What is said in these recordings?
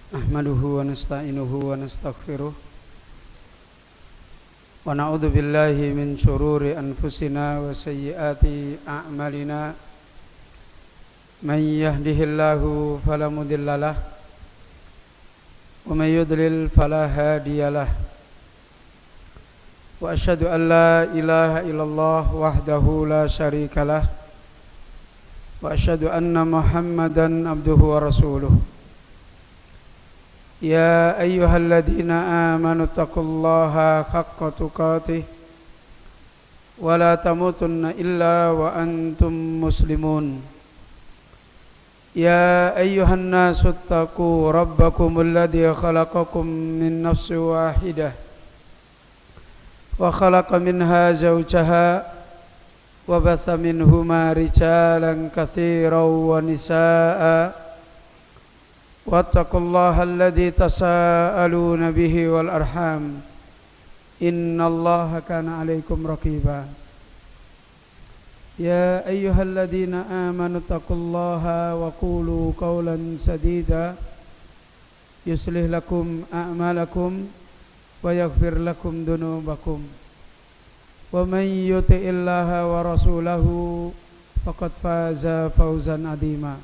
Nahmaduhu wa nasta'inuhu wa nastaghfiruh wa na'udzu billahi min shururi anfusina wa sayyiati a'malina man yahdihillahu fala mudhillalah wa man yudlil fala hadiyalah wa asyhadu an la ilaha illallah wahdahu la syarikalah wa asyhadu anna Muhammadan abduhu wa rasuluh. Ya ayyuhalladzina amanu taqullaha haqqa tuqatih wa la tamutunna illa wa antum muslimun. Ya ayyuhan nasu taqu rabbakumul ladzi khalaqakum min nafsin wahidah wa khalaqa minha zawjaha wa batha minhuma rijalan katsiran wa nisaa'a wattaqullaha alladzi tasaaluna bihi wal arham innallaha kana 'alaikum raqiba. Ya ayyuhalladzina amanu taqullaha wa qulu qawlan sadida yuslih lakum a'malakum wa yaghfir lakum dhunubakum wa man yuti'illaha wa rasulahu faqad faza fawzan 'azima.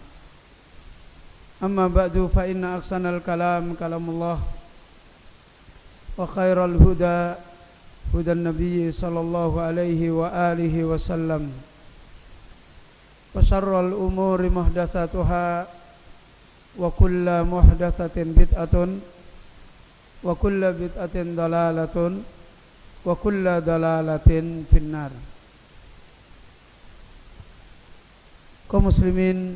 Amma ba'du fa inna ahsanal kalam kalamullah wa khairal huda hudan nabiyyi sallallahu alaihi wa alihi wasallam wa syarrul umuri muhdatsatuha wa kullu muhdatsatin bid'atun wa kullu bid'atin dalalatun wa kullu dalalatin finnar. Kaum muslimin,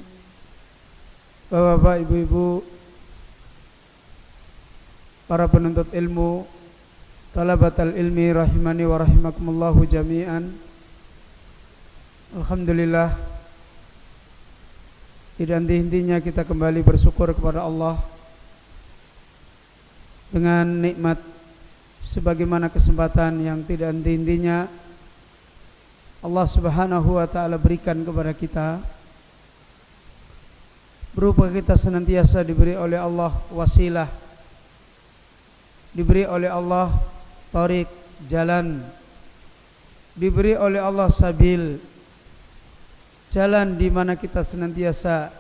Bapak-bapak, ibu-ibu, para penuntut ilmu, talabatal ilmi rahimani wa rahimakumullahu jami'an. Alhamdulillah, tidak henti-hentinya kita kembali bersyukur kepada Allah dengan nikmat sebagaimana kesempatan yang tidak henti-hentinya Allah Subhanahu wa taala berikan kepada kita, berupa kita senantiasa diberi oleh Allah wasilah, diberi oleh Allah tariq, jalan, diberi oleh Allah sabil, jalan di mana kita senantiasa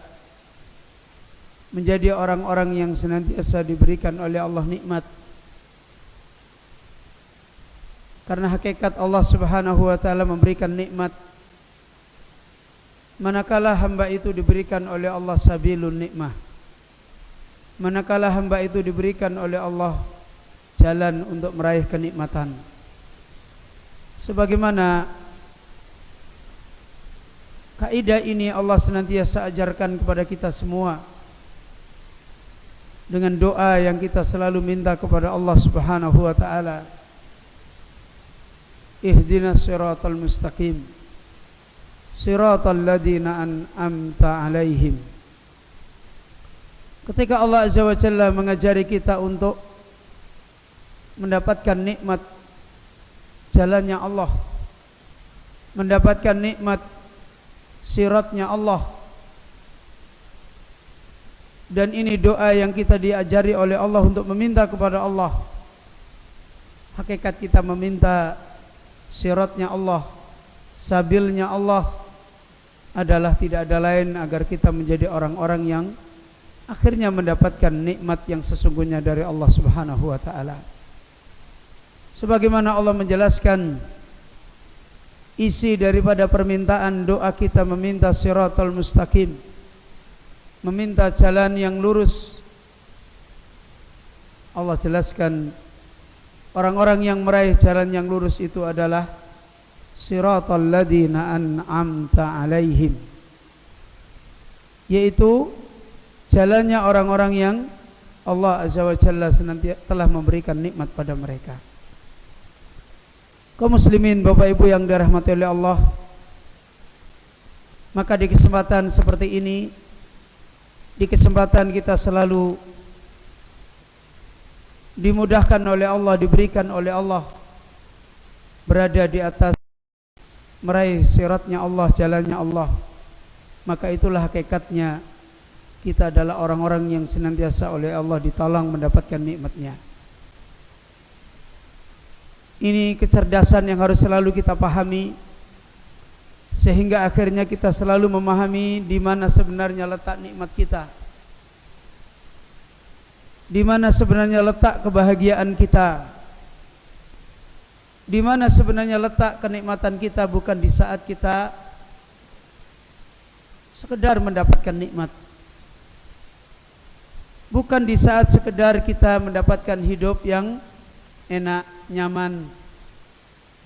menjadi orang-orang yang senantiasa diberikan oleh Allah nikmat. Karena hakikat Allah Subhanahu wa taala memberikan nikmat manakala hamba itu diberikan oleh Allah sabilun nikmah, manakala hamba itu diberikan oleh Allah jalan untuk meraih kenikmatan. Sebagaimana kaidah ini Allah senantiasa ajarkan kepada kita semua dengan doa yang kita selalu minta kepada Allah Subhanahu wa taala, ihdinas siratal mustaqim siratal ladzina an'amta 'alaihim. Ketika Allah Azza wa Jalla mengajari kita untuk mendapatkan nikmat jalannya Allah, mendapatkan nikmat siratnya Allah, dan ini doa yang kita diajari oleh Allah untuk meminta kepada Allah. Hakikat kita meminta siratnya Allah, sabilnya Allah adalah tidak ada lain agar kita menjadi orang-orang yang akhirnya mendapatkan nikmat yang sesungguhnya dari Allah Subhanahu wa taala. Sebagaimana Allah menjelaskan isi daripada permintaan doa kita meminta siratal mustaqim, meminta jalan yang lurus. Allah jelaskan orang-orang yang meraih jalan yang lurus itu adalah siratal ladzina an'amta 'alaihim, yaitu jalannya orang-orang yang Allah Azza wa Jalla senantiasa telah memberikan nikmat pada mereka. Kaum muslimin, Bapak Ibu yang dirahmati oleh Allah, maka di kesempatan seperti ini, di kesempatan kita selalu dimudahkan oleh Allah, diberikan oleh Allah berada di atas meraih siratnya Allah, jalannya Allah, maka itulah hakikatnya kita adalah orang-orang yang senantiasa oleh Allah ditolong mendapatkan nikmatnya. Ini kecerdasan yang harus selalu kita pahami, sehingga akhirnya kita selalu memahami di mana sebenarnya letak nikmat kita, di mana sebenarnya letak kebahagiaan kita, di mana sebenarnya letak kenikmatan kita. Bukan di saat kita sekedar mendapatkan nikmat, bukan di saat sekedar kita mendapatkan hidup yang enak, nyaman,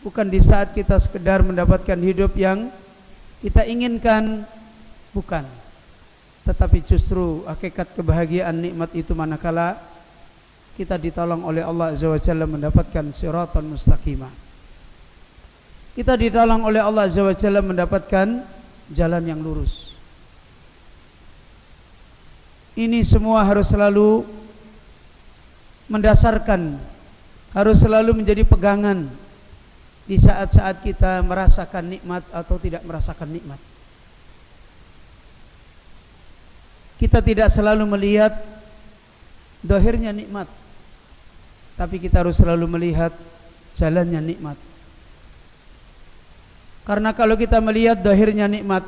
bukan di saat kita sekedar mendapatkan hidup yang kita inginkan, bukan. Tetapi justru hakikat kebahagiaan nikmat itu manakala kita ditolong oleh Allah Azza wa Jalla mendapatkan siratan mustaqimah. Kita ditolong oleh Allah Azza wa Jalla mendapatkan jalan yang lurus. Ini semua harus selalu mendasarkan, harus selalu menjadi pegangan di saat-saat kita merasakan nikmat atau tidak merasakan nikmat. Kita tidak selalu melihat zahirnya nikmat, tapi kita harus selalu melihat jalannya nikmat. Karena kalau kita melihat zahirnya nikmat,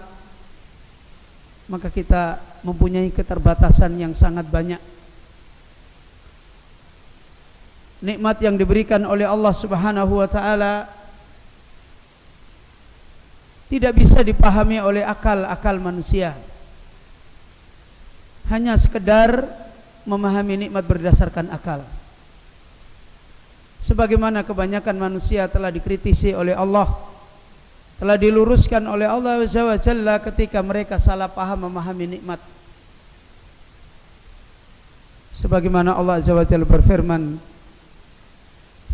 maka kita mempunyai keterbatasan yang sangat banyak. Nikmat yang diberikan oleh Allah Subhanahu wa taala tidak bisa dipahami oleh akal-akal manusia. Hanya sekedar memahami nikmat berdasarkan akal. Sebagaimana kebanyakan manusia telah dikritisi oleh Allah, telah diluruskan oleh Allah Azza wa Jalla ketika mereka salah paham memahami nikmat. Sebagaimana Allah Azza wa Jalla berfirman,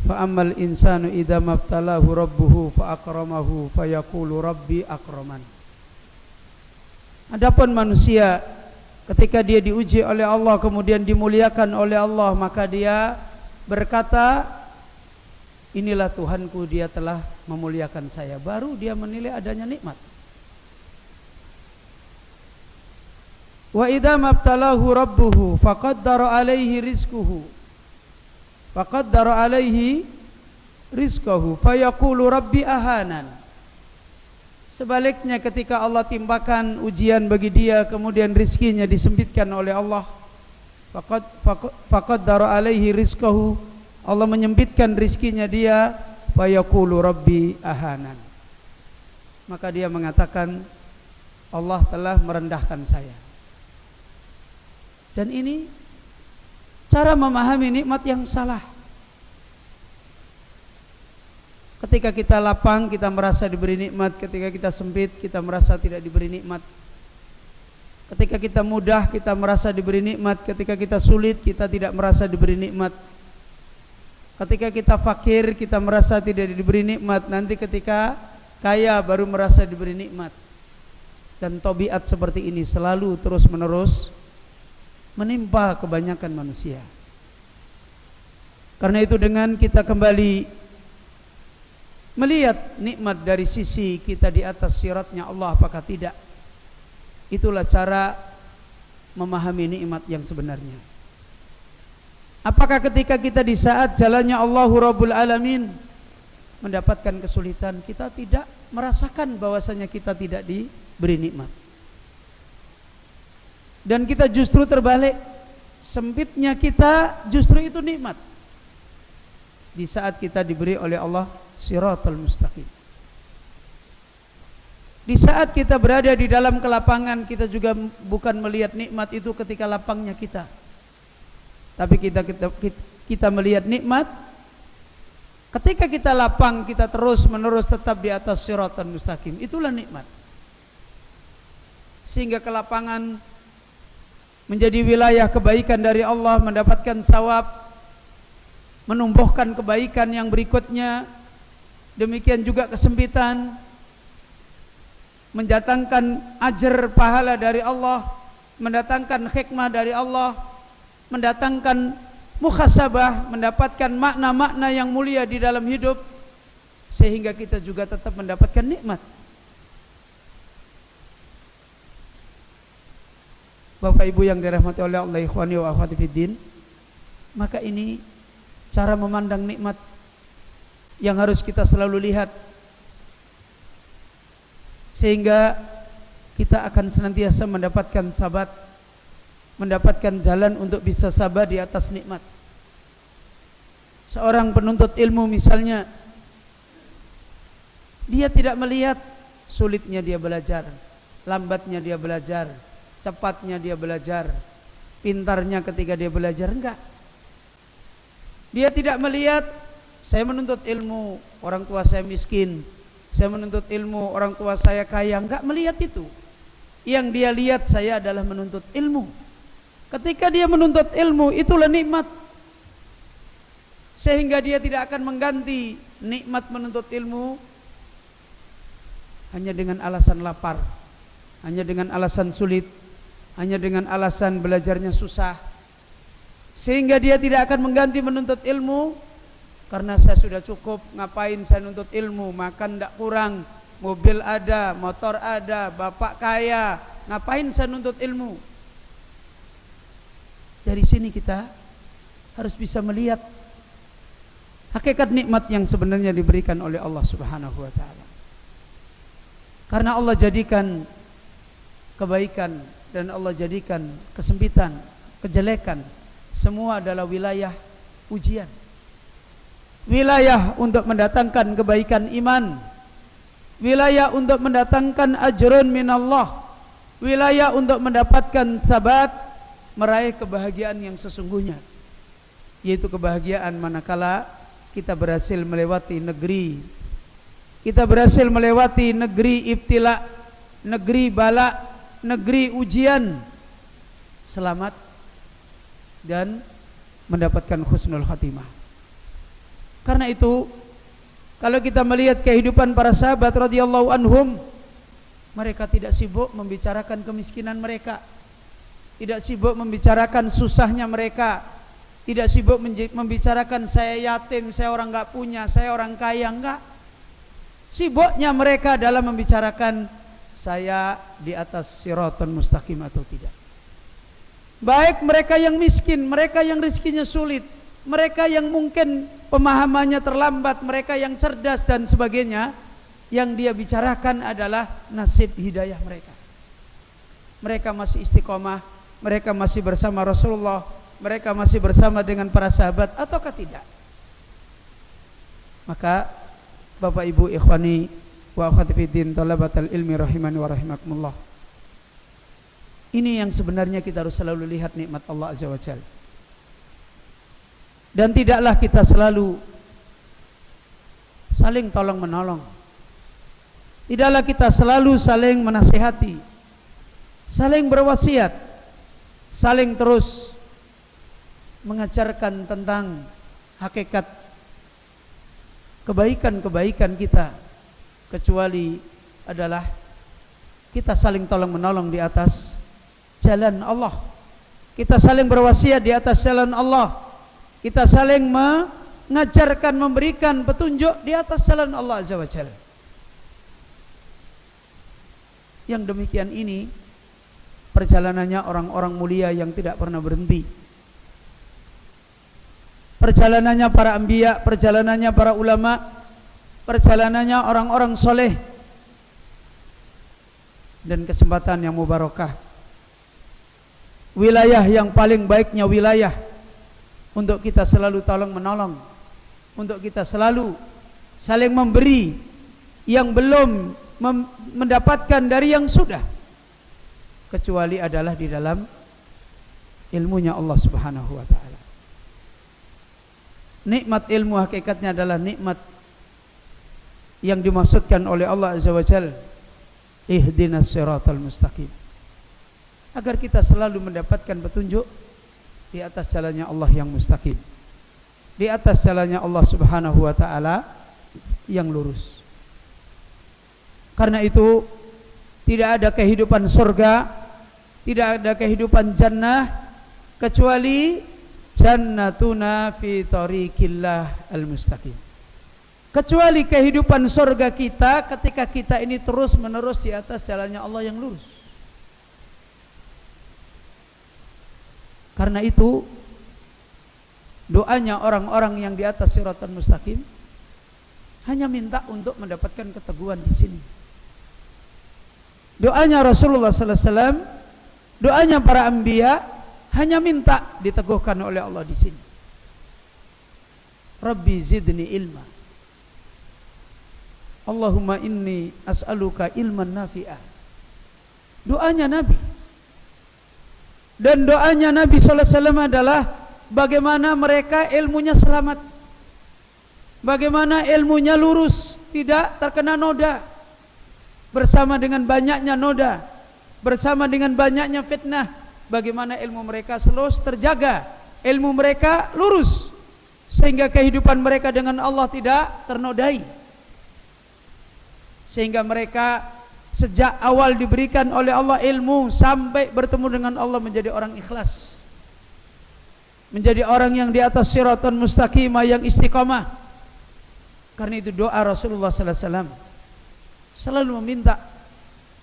fa ammal insanu idza mabtalahu rabbuhu fa akramahu fa yaqulu rabbi akraman. Adapun manusia ketika dia diuji oleh Allah kemudian dimuliakan oleh Allah, maka dia berkata, inilah Tuhanku, dia telah memuliakan saya. Baru dia menilai adanya nikmat. Wa idza mabtalahu rabbuhu faqaddara alaihi rizquhu fayaqulu rabbi ahanan. Sebaliknya ketika Allah timpakan ujian bagi dia kemudian rizkinya disempitkan oleh Allah, faqaddara alaihi rizquhu, Allah menyempitkan rizkinya dia, fayaqulu rabbi ahanan, maka dia mengatakan Allah telah merendahkan saya. Dan ini cara memahami nikmat yang salah. Ketika kita lapang, kita merasa diberi nikmat. Ketika kita sempit, kita merasa tidak diberi nikmat. Ketika kita mudah, kita merasa diberi nikmat. Ketika kita sulit, kita tidak merasa diberi nikmat. Ketika kita fakir, kita merasa tidak diberi nikmat. Nanti ketika kaya, baru merasa diberi nikmat. Dan tabiat seperti ini selalu terus-menerus menimpa kebanyakan manusia. Karena itu dengan kita kembali melihat nikmat dari sisi kita di atas siratnya Allah apakah tidak, itulah cara memahami nikmat yang sebenarnya. Apakah ketika kita di saat jalannya Allahu Rabbul Alamin mendapatkan kesulitan, kita tidak merasakan bahwasanya kita tidak diberi nikmat? Dan kita justru terbalik, sempitnya kita justru itu nikmat di saat kita diberi oleh Allah siratal mustaqim. Di saat kita berada di dalam kelapangan, kita juga bukan melihat nikmat itu ketika lapangnya kita, tapi kita melihat nikmat ketika kita lapang, kita terus menerus tetap di atas siratal mustaqim. Itulah nikmat. Sehingga kelapangan menjadi wilayah kebaikan dari Allah, mendapatkan sawab, menumbuhkan kebaikan yang berikutnya. Demikian juga kesempitan mendatangkan ajar pahala dari Allah, mendatangkan hikmah dari Allah, mendatangkan muhasabah, mendapatkan makna-makna yang mulia di dalam hidup, sehingga kita juga tetap mendapatkan nikmat. Bapak Ibu yang dirahmati oleh Allah, ikhwani wa akhwati fiddin, maka ini cara memandang nikmat yang harus kita selalu lihat, sehingga kita akan senantiasa mendapatkan sabat, mendapatkan jalan untuk bisa sabar di atas nikmat. Seorang penuntut ilmu misalnya, dia tidak melihat sulitnya dia belajar, lambatnya dia belajar, cepatnya dia belajar, pintarnya ketika dia belajar, enggak. Dia tidak melihat saya menuntut ilmu, orang tua saya miskin, saya menuntut ilmu, orang tua saya kaya, enggak melihat itu. Yang dia lihat, saya adalah menuntut ilmu. Ketika dia menuntut ilmu, itulah nikmat. Sehingga dia tidak akan mengganti nikmat menuntut ilmu hanya dengan alasan lapar, hanya dengan alasan sulit, hanya dengan alasan belajarnya susah. Sehingga dia tidak akan mengganti menuntut ilmu karena saya sudah cukup, ngapain saya nuntut ilmu, makan tidak kurang, mobil ada, motor ada, bapak kaya, ngapain saya nuntut ilmu. Dari sini kita harus bisa melihat hakikat nikmat yang sebenarnya diberikan oleh Allah Subhanahu wa taala. Karena Allah jadikan kebaikan dan Allah jadikan kesempitan, kejelekan, semua adalah wilayah ujian. Wilayah untuk mendatangkan kebaikan iman, wilayah untuk mendatangkan ajrun minallah, wilayah untuk mendapatkan sabat, meraih kebahagiaan yang sesungguhnya, yaitu kebahagiaan manakala kita berhasil melewati negeri, kita berhasil melewati negeri ibtila, negeri bala, negeri ujian, selamat dan mendapatkan husnul khatimah. Karena itu, kalau kita melihat kehidupan para sahabat radhiyallahu anhum, mereka tidak sibuk membicarakan kemiskinan mereka, tidak sibuk membicarakan susahnya mereka, tidak sibuk membicarakan saya yatim, saya orang enggak punya, saya orang kaya, enggak. Sibuknya mereka dalam membicarakan saya di atas siratal mustaqim atau tidak. Baik mereka yang miskin, mereka yang rezekinya sulit, mereka yang mungkin pemahamannya terlambat, mereka yang cerdas dan sebagainya, yang dia bicarakan adalah nasib hidayah mereka. Mereka masih istiqomah, mereka masih bersama Rasulullah, mereka masih bersama dengan para sahabat ataukah tidak? Maka Bapak Ibu ikhwani wa akhwati fiddin talabatal ilmi rahimani wa rahimakumullah, ini yang sebenarnya kita harus selalu lihat nikmat Allah Azza wa Jalla. Dan tidaklah kita selalu saling tolong menolong, tidaklah kita selalu saling menasihati, saling berwasiat, saling terus mengajarkan tentang hakikat kebaikan-kebaikan kita, kecuali adalah kita saling tolong menolong di atas jalan Allah, kita saling berwasiat di atas jalan Allah, kita saling mengajarkan, memberikan petunjuk di atas jalan Allah Azza wa Jalla. Yang demikian ini perjalanannya orang-orang mulia yang tidak pernah berhenti, perjalanannya para anbiya, perjalanannya para ulama, perjalanannya orang-orang soleh, dan kesempatan yang mubarakah, wilayah yang paling baiknya wilayah untuk kita selalu tolong menolong, untuk kita selalu saling memberi yang belum mendapatkan dari yang sudah, kecuali adalah di dalam ilmunya Allah Subhanahu wa taala. Nikmat ilmu hakikatnya adalah nikmat yang dimaksudkan oleh Allah Azza wa Jalla, ihdinas siratal mustaqim, agar kita selalu mendapatkan petunjuk di atas jalannya Allah yang mustaqim, di atas jalannya Allah Subhanahu wa taala yang lurus. Karena itu tidak ada kehidupan surga, tidak ada kehidupan jannah kecuali jannatuna fi tariqillah al-mustaqim, kecuali kehidupan surga kita ketika kita ini terus menerus di atas jalannya Allah yang lurus. Karena itu doanya orang-orang yang di atas siratal mustaqim hanya minta untuk mendapatkan keteguhan di sini. Doanya Rasulullah sallallahu alaihi wasallam, doanya para anbiya hanya minta diteguhkan oleh Allah di sini. Rabbi zidni ilma. Allahumma inni as'aluka ilman nafi'ah. Doanya Nabi. Dan doanya Nabi sallallahu alaihi wasallam adalah bagaimana mereka ilmunya selamat, bagaimana ilmunya lurus, tidak terkena noda. Bersama dengan banyaknya noda, bersama dengan banyaknya fitnah, bagaimana ilmu mereka selalu terjaga, ilmu mereka lurus, sehingga kehidupan mereka dengan Allah tidak ternodai, sehingga mereka sejak awal diberikan oleh Allah ilmu sampai bertemu dengan Allah menjadi orang ikhlas, menjadi orang yang di atas siratal mustaqimah, yang istiqamah. Karena itu doa Rasulullah sallallahu alaihi wasallam selalu meminta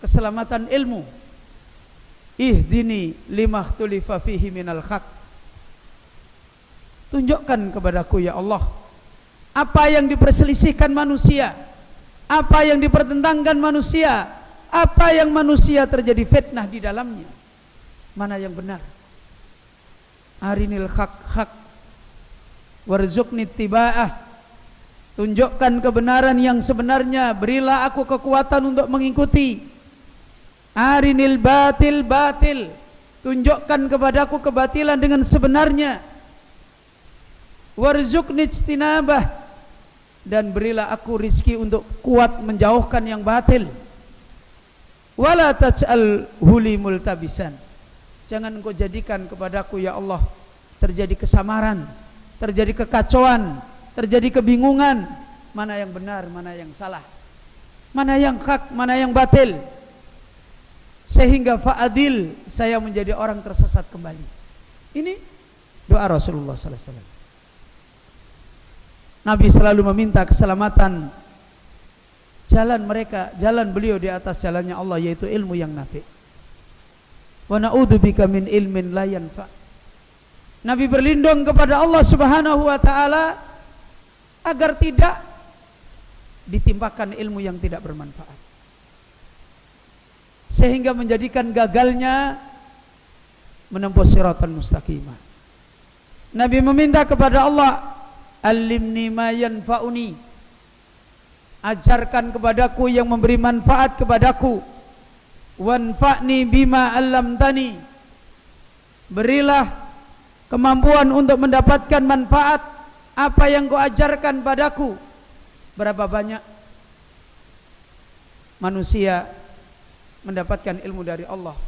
keselamatan ilmu. Ihdini lima ikhtulifa fihi minal haq. Tunjukkan kepadaku ya Allah apa yang diperselisihkan manusia, apa yang dipertentangkan manusia, apa yang manusia terjadi fitnah di dalamnya, mana yang benar. Arinil haq warzuqni ittiba'ah. Tunjukkan kebenaran yang sebenarnya, berilah aku kekuatan untuk mengikuti. Arinil batil. Tunjukkan kepadaku kebatilan dengan sebenarnya. Warzuqni ijtinabah. Dan berilah aku rizki untuk kuat menjauhkan yang batil. Wala taj'al huli multabisan. Jangan engkau jadikan kepadaku ya Allah terjadi kesamaran, terjadi kekacauan, terjadi kebingungan, mana yang benar, mana yang salah, mana yang hak, mana yang batil, sehingga fa'adil, saya menjadi orang tersesat kembali. Ini doa Rasulullah sallallahu alaihi wasallam. Nabi selalu meminta keselamatan jalan mereka, jalan beliau di atas jalannya Allah, yaitu ilmu yang nafi'. Wa na'udzubika min ilmin la yanfa'. Nabi berlindung kepada Allah Subhanahu wa taala agar tidak ditimpakan ilmu yang tidak bermanfaat, sehingga menjadikan gagalnya menempuh siratal mustaqimah. Nabi meminta kepada Allah, alimni ma yanfa'uni, ajarkan kepadaku yang memberi manfaat kepadaku, wanfa'ni bima 'allamtani, berilah kemampuan untuk mendapatkan manfaat apa yang kau ajarkan padaku. Berapa banyak manusia mendapatkan ilmu dari Allah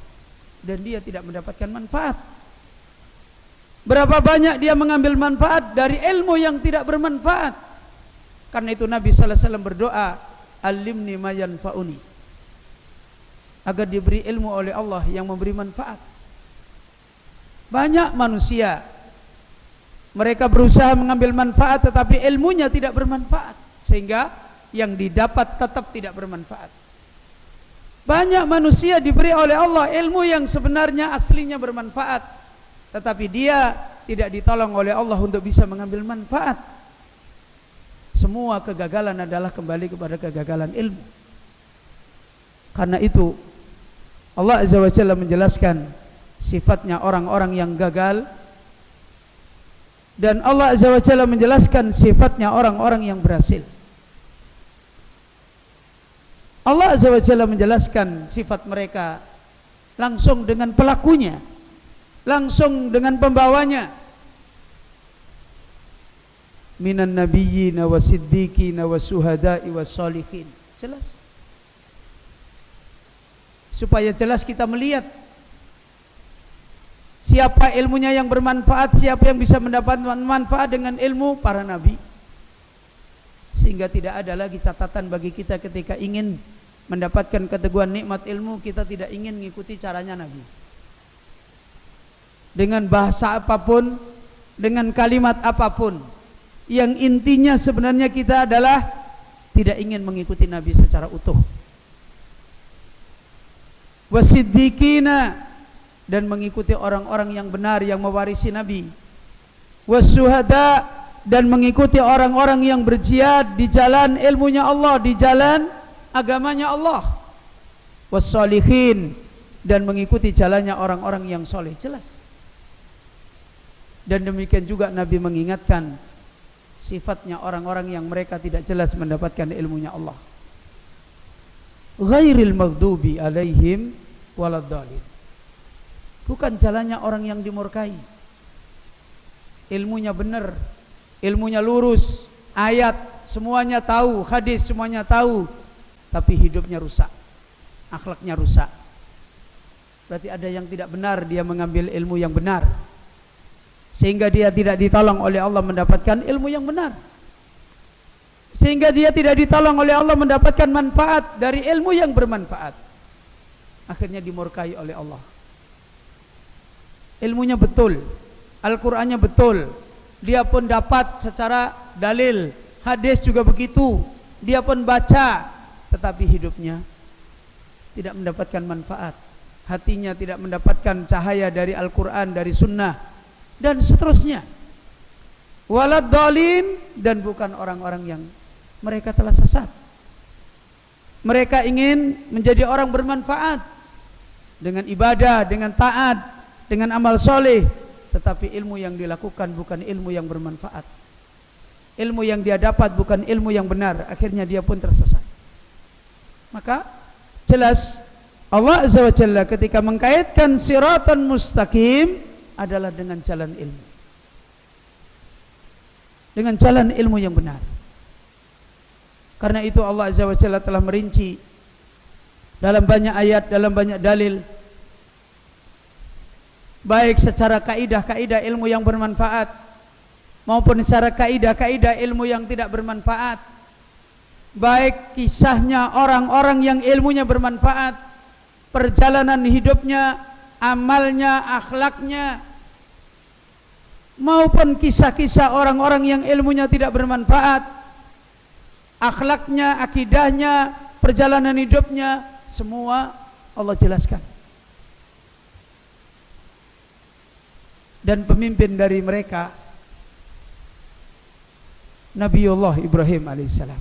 dan dia tidak mendapatkan manfaat. Berapa banyak dia mengambil manfaat dari ilmu yang tidak bermanfaat. Karena itu Nabi sallallahu alaihi wasallam berdoa, alimni ma yanfa'uni, agar diberi ilmu oleh Allah yang memberi manfaat. Banyak manusia mereka berusaha mengambil manfaat tetapi ilmunya tidak bermanfaat, sehingga yang didapat tetap tidak bermanfaat. Banyak manusia diberi oleh Allah ilmu yang sebenarnya aslinya bermanfaat, tetapi dia tidak ditolong oleh Allah untuk bisa mengambil manfaat. Semua kegagalan adalah kembali kepada kegagalan ilmu. Karena itu Allah Azza wa Jalla menjelaskan sifatnya orang-orang yang gagal, dan Allah Azza wa Jalla menjelaskan sifatnya orang-orang yang berhasil. Allah Azza wa Jalla menjelaskan sifat mereka langsung dengan pelakunya, langsung dengan pembawanya. Minan nabiyyina wasiddiqina wasuhada'i wassalihin. Jelas. Supaya jelas kita melihat siapa ilmunya yang bermanfaat, siapa yang bisa mendapatkan manfaat dengan ilmu para nabi. Sehingga tidak ada lagi catatan bagi kita ketika ingin mendapatkan keteguhan nikmat ilmu, kita tidak ingin mengikuti caranya Nabi. Dengan bahasa apapun, dengan kalimat apapun, yang intinya sebenarnya kita adalah tidak ingin mengikuti Nabi secara utuh. Wasiddiqina, dan mengikuti orang-orang yang benar yang mewarisi Nabi. Wasyuhada, dan mengikuti orang-orang yang berjihad di jalan ilmunya Allah, di jalan agamanya Allah. Wassalihin, dan mengikuti jalannya orang-orang yang soleh. Jelas. Dan demikian juga Nabi mengingatkan sifatnya orang-orang yang mereka tidak jelas mendapatkan ilmunya Allah. Ghairil maghdubi alaihim waladdallin. Bukan jalannya orang yang dimurkai. Ilmunya benar, ilmunya lurus, ayat semuanya tahu, hadis semuanya tahu, tapi hidupnya rusak, akhlaknya rusak. Berarti ada yang tidak benar, dia mengambil ilmu yang benar, sehingga dia tidak ditolong oleh Allah mendapatkan ilmu yang benar, sehingga dia tidak ditolong oleh Allah mendapatkan manfaat dari ilmu yang bermanfaat. Akhirnya dimurkai oleh Allah. Ilmunya betul, Al-Qur'annya betul, dia pun dapat secara dalil, hadis juga begitu, dia pun baca, tetapi hidupnya tidak mendapatkan manfaat, hatinya tidak mendapatkan cahaya dari Al-Quran, dari sunnah, dan seterusnya. Waladdallin, dan bukan orang-orang yang mereka telah sesat. Mereka ingin menjadi orang bermanfaat dengan ibadah, dengan taat, dengan amal soleh, tetapi ilmu yang dilakukan bukan ilmu yang bermanfaat, ilmu yang dia dapat bukan ilmu yang benar, akhirnya dia pun tersesat. Maka jelas Allah Azza wa Jalla ketika mengkaitkan siratan mustaqim adalah dengan jalan ilmu, dengan jalan ilmu yang benar. Karena itu Allah Azza wa Jalla telah merinci dalam banyak ayat, dalam banyak dalil, baik secara kaidah-kaidah ilmu yang bermanfaat maupun secara kaidah-kaidah ilmu yang tidak bermanfaat, baik kisahnya orang-orang yang ilmunya bermanfaat, perjalanan hidupnya, amalnya, akhlaknya, maupun kisah-kisah orang-orang yang ilmunya tidak bermanfaat, akhlaknya, akidahnya, perjalanan hidupnya, semua Allah jelaskan. Dan pemimpin dari mereka Nabiullah Ibrahim alaihissalam,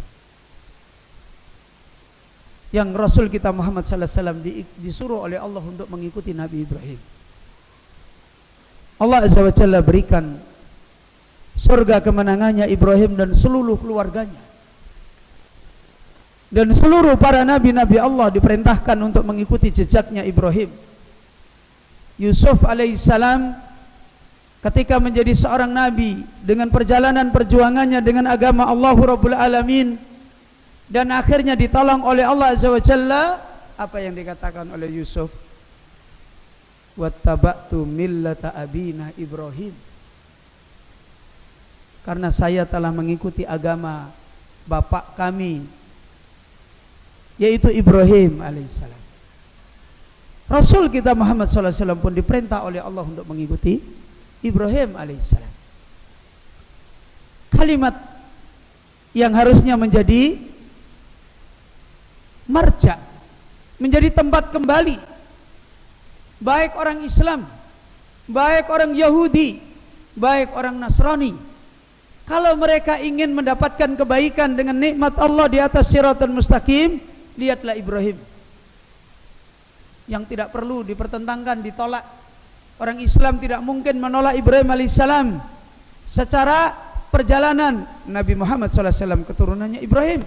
yang Rasul kita Muhammad sallallahu alaihi wasallam disuruh oleh Allah untuk mengikuti Nabi Ibrahim. Allah Azza wa Jalla berikan surga kemenangannya Ibrahim dan seluruh keluarganya. Dan seluruh para nabi-nabi Allah diperintahkan untuk mengikuti jejaknya Ibrahim. Yusuf alaihissalam ketika menjadi seorang nabi dengan perjalanan perjuangannya dengan agama Allah Rabbul Alamin, dan akhirnya ditolong oleh Allah Azza wa Jalla, apa yang dikatakan oleh Yusuf? Wattaba'tu millata abina Ibrahim. Karena saya telah mengikuti agama bapak kami, yaitu Ibrahim alaihissalam. Rasul kita Muhammad sallallahu alaihi wasallam pun diperintah oleh Allah untuk mengikuti Ibrahim alaihissalam. Kalimat yang harusnya menjadi marja, menjadi tempat kembali baik orang Islam, baik orang Yahudi, baik orang Nasrani, kalau mereka ingin mendapatkan kebaikan dengan nikmat Allah di atas siratal mustaqim, lihatlah Ibrahim, yang tidak perlu dipertentangkan, ditolak. Orang Islam tidak mungkin menolak Ibrahim alaihissalam. Secara perjalanan Nabi Muhammad SAW keturunannya Ibrahim.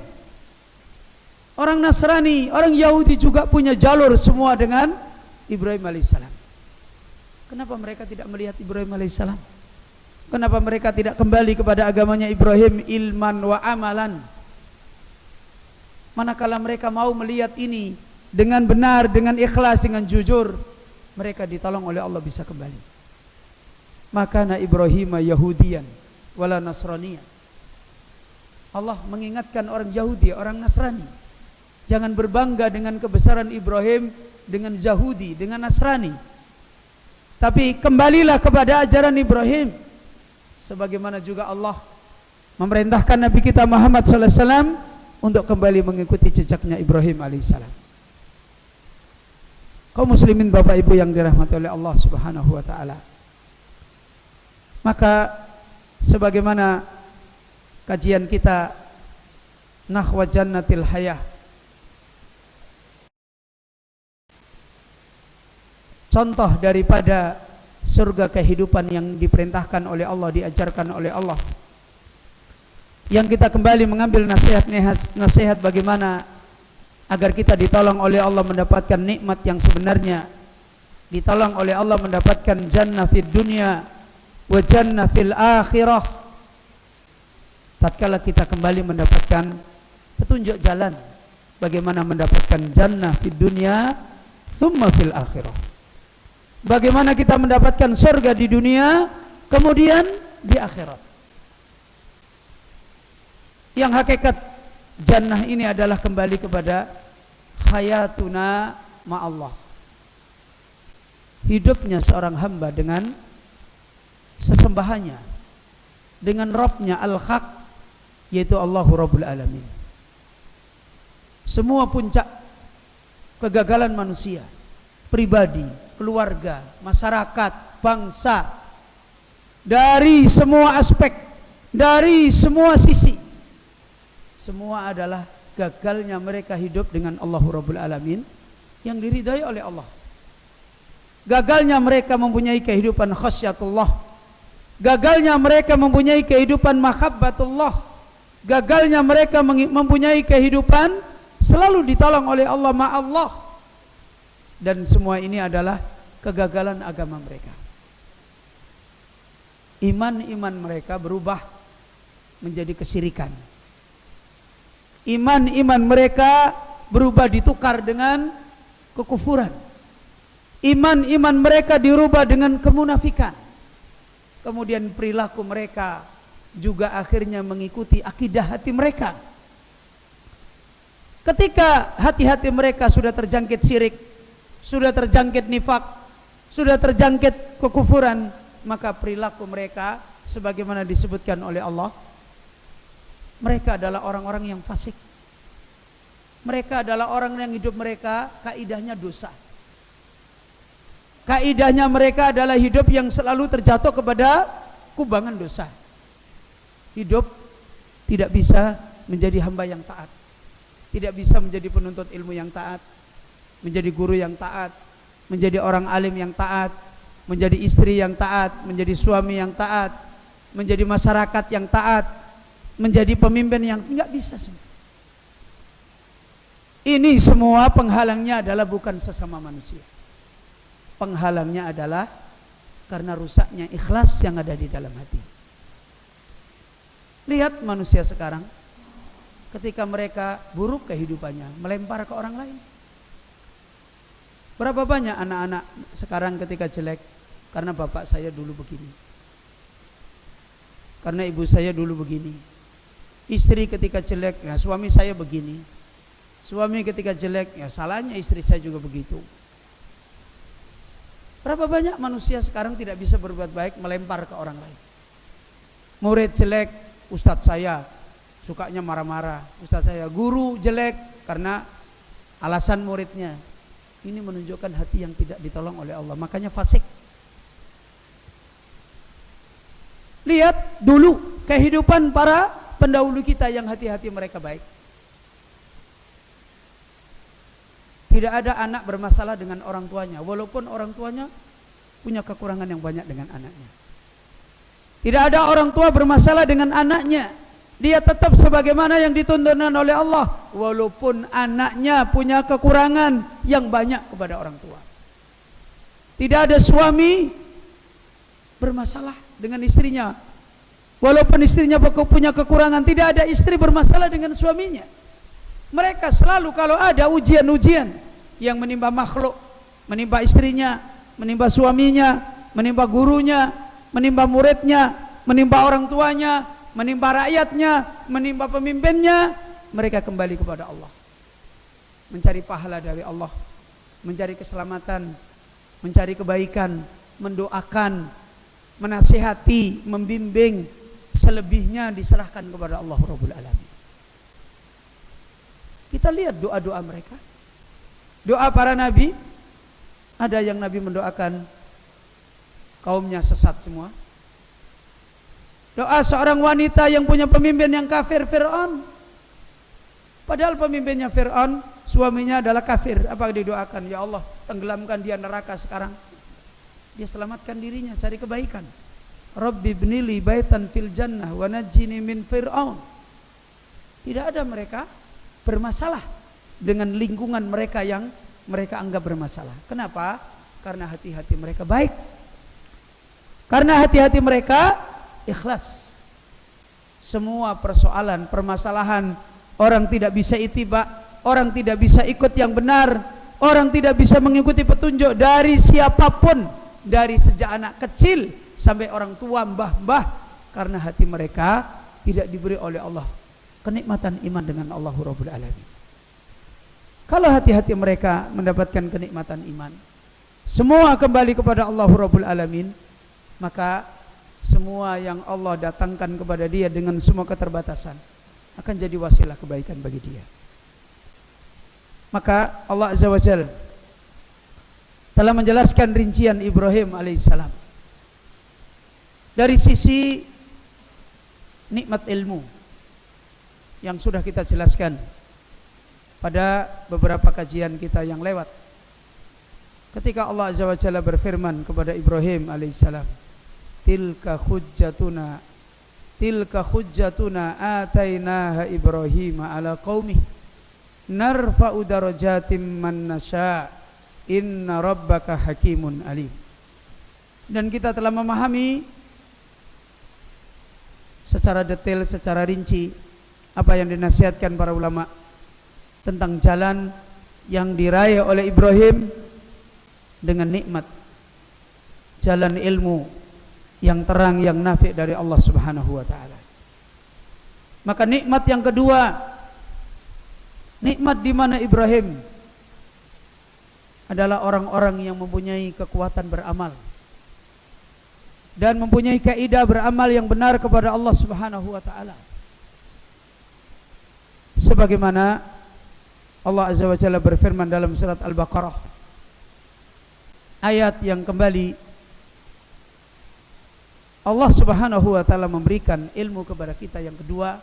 Orang Nasrani, orang Yahudi juga punya jalur semua dengan Ibrahim alaihissalam. Kenapa mereka tidak melihat Ibrahim alaihissalam? Kenapa mereka tidak kembali kepada agamanya Ibrahim ilman wa amalan? Manakala mereka mau melihat ini dengan benar, dengan ikhlas, dengan jujur, mereka ditolong oleh Allah bisa kembali. Makana Ibrahim Yahudiyan wala Nasraniyan. Allah mengingatkan orang Yahudi, orang Nasrani, jangan berbangga dengan kebesaran Ibrahim, dengan Yahudi, dengan Nasrani, tapi kembalilah kepada ajaran Ibrahim. Sebagaimana juga Allah memerintahkan Nabi kita Muhammad sallallahu alaihi wasallam untuk kembali mengikuti jejaknya Ibrahim alaihissalam. Kaum muslimin Bapak Ibu yang dirahmati oleh Allah Subhanahu wa taala. Maka sebagaimana kajian kita Nahwa Jannatil Hayah, contoh daripada surga kehidupan yang diperintahkan oleh Allah, diajarkan oleh Allah, yang kita kembali mengambil nasihat bagaimana agar kita ditolong oleh Allah mendapatkan nikmat yang sebenarnya, ditolong oleh Allah mendapatkan jannah fid dunya wa jannah fil akhirah. Tatkala kita kembali mendapatkan petunjuk jalan bagaimana mendapatkan jannah fid dunya thumma fil akhirah, bagaimana kita mendapatkan surga di dunia kemudian di akhirat. Yang hakikat jannah ini adalah kembali kepada hayatuna ma'allah, hidupnya seorang hamba dengan sesembahannya, dengan Rabbnya al-haq, yaitu Allahu Rabbul Alamin. Semua puncak kegagalan manusia, pribadi, keluarga, masyarakat, bangsa, dari semua aspek, dari semua sisi, semua adalah gagalnya mereka hidup dengan Allahu Rabbul Alamin yang diridhai oleh Allah. Gagalnya mereka mempunyai kehidupan khasyatullah, gagalnya mereka mempunyai kehidupan mahabbatullah, gagalnya mereka mempunyai kehidupan selalu ditolong oleh Allah ma'allah. Dan semua ini adalah kegagalan agama mereka. Iman-iman mereka berubah menjadi kesyirikan. Iman-iman mereka berubah ditukar dengan kekufuran. Iman-iman mereka dirubah dengan kemunafikan. Kemudian perilaku mereka juga akhirnya mengikuti akidah hati mereka. Ketika hati-hati mereka sudah terjangkit syirik, sudah terjangkit nifak, sudah terjangkit kekufuran, maka perilaku mereka sebagaimana disebutkan oleh Allah, mereka adalah orang-orang yang fasik. Mereka adalah orang yang hidup mereka kaidahnya dosa. Kaidahnya mereka adalah hidup yang selalu terjatuh kepada kubangan dosa. Hidup tidak bisa menjadi hamba yang taat, tidak bisa menjadi penuntut ilmu yang taat, menjadi guru yang taat, menjadi orang alim yang taat, menjadi istri yang taat, menjadi suami yang taat, menjadi masyarakat yang taat, menjadi pemimpin yang tidak bisa semua. Ini semua penghalangnya adalah bukan sesama manusia. Penghalangnya adalah karena rusaknya ikhlas yang ada di dalam hati. Lihat manusia sekarang, ketika mereka buruk kehidupannya, melempar ke orang lain. Berapa banyak anak-anak sekarang ketika jelek, karena bapak saya dulu begini, karena ibu saya dulu begini. Istri ketika jelek, ya suami saya begini. Suami ketika jelek, ya salahnya istri saya juga begitu. Berapa banyak manusia sekarang tidak bisa berbuat baik, melempar ke orang lain. Murid jelek, ustadz saya sukanya marah-marah. Ustadz saya, guru jelek karena alasan muridnya. Ini menunjukkan hati yang tidak ditolong oleh Allah, makanya fasik. Lihat dulu kehidupan para pendahulu kita yang hati-hati mereka baik. Tidak ada anak bermasalah dengan orang tuanya, walaupun orang tuanya punya kekurangan yang banyak dengan anaknya. Tidak ada orang tua bermasalah dengan anaknya, dia tetap sebagaimana yang dituntunkan oleh Allah, walaupun anaknya punya kekurangan yang banyak kepada orang tua. Tidak ada suami bermasalah dengan istrinya, walaupun istrinya punya kekurangan. Tidak ada istri bermasalah dengan suaminya. Mereka selalu kalau ada ujian-ujian yang menimpa makhluk, menimpa istrinya, menimpa suaminya, menimpa gurunya, menimpa muridnya, menimpa orang tuanya, menimpa rakyatnya, menimpa pemimpinnya, mereka kembali kepada Allah, mencari pahala dari Allah, mencari keselamatan, mencari kebaikan, mendoakan, menasihati, membimbing. Selebihnya diserahkan kepada Allah Rabbul Alamin. Kita lihat doa-doa mereka, doa para nabi, Ada yang Nabi mendoakan kaumnya sesat semua. Doa seorang wanita yang punya pemimpin yang kafir, Fir'aun. Padahal pemimpinnya Fir'aun, suaminya adalah kafir. Apa didoakan? Ya Allah, tenggelamkan dia neraka sekarang. Dia selamatkan dirinya, cari kebaikan. Rabbi ibnili baitan fil jannah wa najjini min Fir'aun. Tidak ada mereka bermasalah dengan lingkungan mereka yang mereka anggap bermasalah. Kenapa? Karena hati-hati mereka baik. Karena hati-hati mereka ikhlas. Semua persoalan, permasalahan, orang tidak bisa ittiba, orang tidak bisa ikut yang benar, orang tidak bisa mengikuti petunjuk dari siapapun, dari sejak anak kecil sampai orang tua, mbah-mbah, karena hati mereka tidak diberi oleh Allah kenikmatan iman dengan Allahu Rabbul Alamin. Kalau hati-hati mereka mendapatkan kenikmatan iman, semua kembali kepada Allahu Rabbul Alamin, maka semua yang Allah datangkan kepada dia dengan semua keterbatasan akan jadi wasilah kebaikan bagi dia. Maka Allah Azza wa Jalla telah menjelaskan rincian Ibrahim alaihissalam dari sisi nikmat ilmu yang sudah kita jelaskan pada beberapa kajian kita yang lewat. Ketika Allah Azza wa Jalla berfirman kepada Ibrahim alaihissalam, tilka hujjatuna atainaha Ibrahim ala qaumih narfa'u darajatim man nasha inna rabbaka hakimun alim. Dan kita telah memahami secara detail, secara rinci apa yang dinasihatkan para ulama tentang jalan yang diraih oleh Ibrahim dengan nikmat, jalan ilmu yang terang, yang nafi' dari Allah Subhanahu wa ta'ala. Maka nikmat yang kedua, nikmat di mana Ibrahim adalah orang-orang yang mempunyai kekuatan beramal dan mempunyai kaidah beramal yang benar kepada Allah Subhanahu wa ta'ala. Sebagaimana Allah Azza wa Jalla berfirman dalam surat Al-Baqarah, ayat yang kembali Allah Subhanahu wa ta'ala memberikan ilmu kepada kita yang kedua.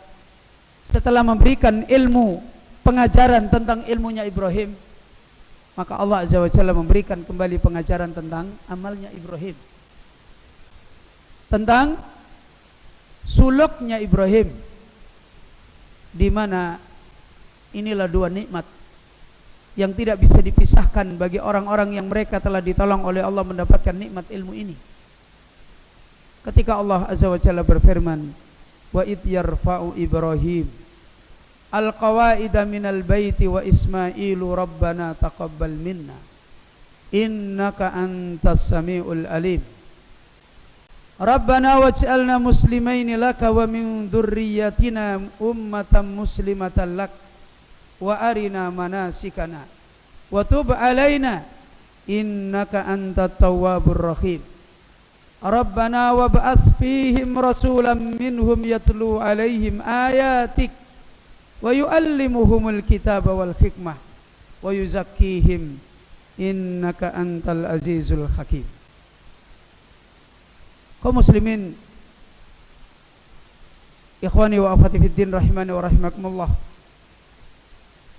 Setelah memberikan ilmu pengajaran tentang ilmunya Ibrahim, maka Allah Azza wa Jalla memberikan kembali pengajaran tentang amalnya Ibrahim, tentang suluknya Ibrahim, di mana inilah dua nikmat yang tidak bisa dipisahkan bagi orang-orang yang mereka telah ditolong oleh Allah mendapatkan nikmat ilmu ini. Ketika Allah Azza wa Jalla berfirman, wa id yarfa'u Ibrahim al-qawaida minal baiti wa Ismailu rabbana taqabbal minna innaka antas samiul alim rabbana waj'alna muslimaini laka wa min dzurriyyatina ummatan muslimatan lak wa arina manasikana wa tub alaina innaka antat tawwabur rahim rabbana wab'ats fihim rasulan minhum yatlu alaihim ayatik wa yu'allimuhumul kitaba wal hikmah wa yuzakkihim innaka antal azizul hakim. Kaum muslimin, ikhwani wa akhwati fiddin rahimani wa rahimakumullah,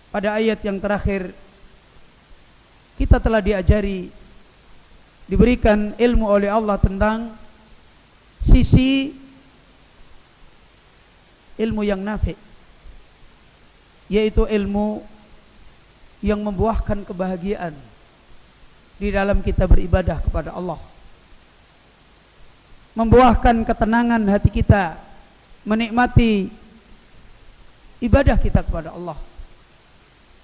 pada ayat yang terakhir kita telah diajari, diberikan ilmu oleh Allah tentang sisi ilmu yang nafi', yaitu ilmu yang membuahkan kebahagiaan di dalam kita beribadah kepada Allah, membuahkan ketenangan hati kita menikmati ibadah kita kepada Allah,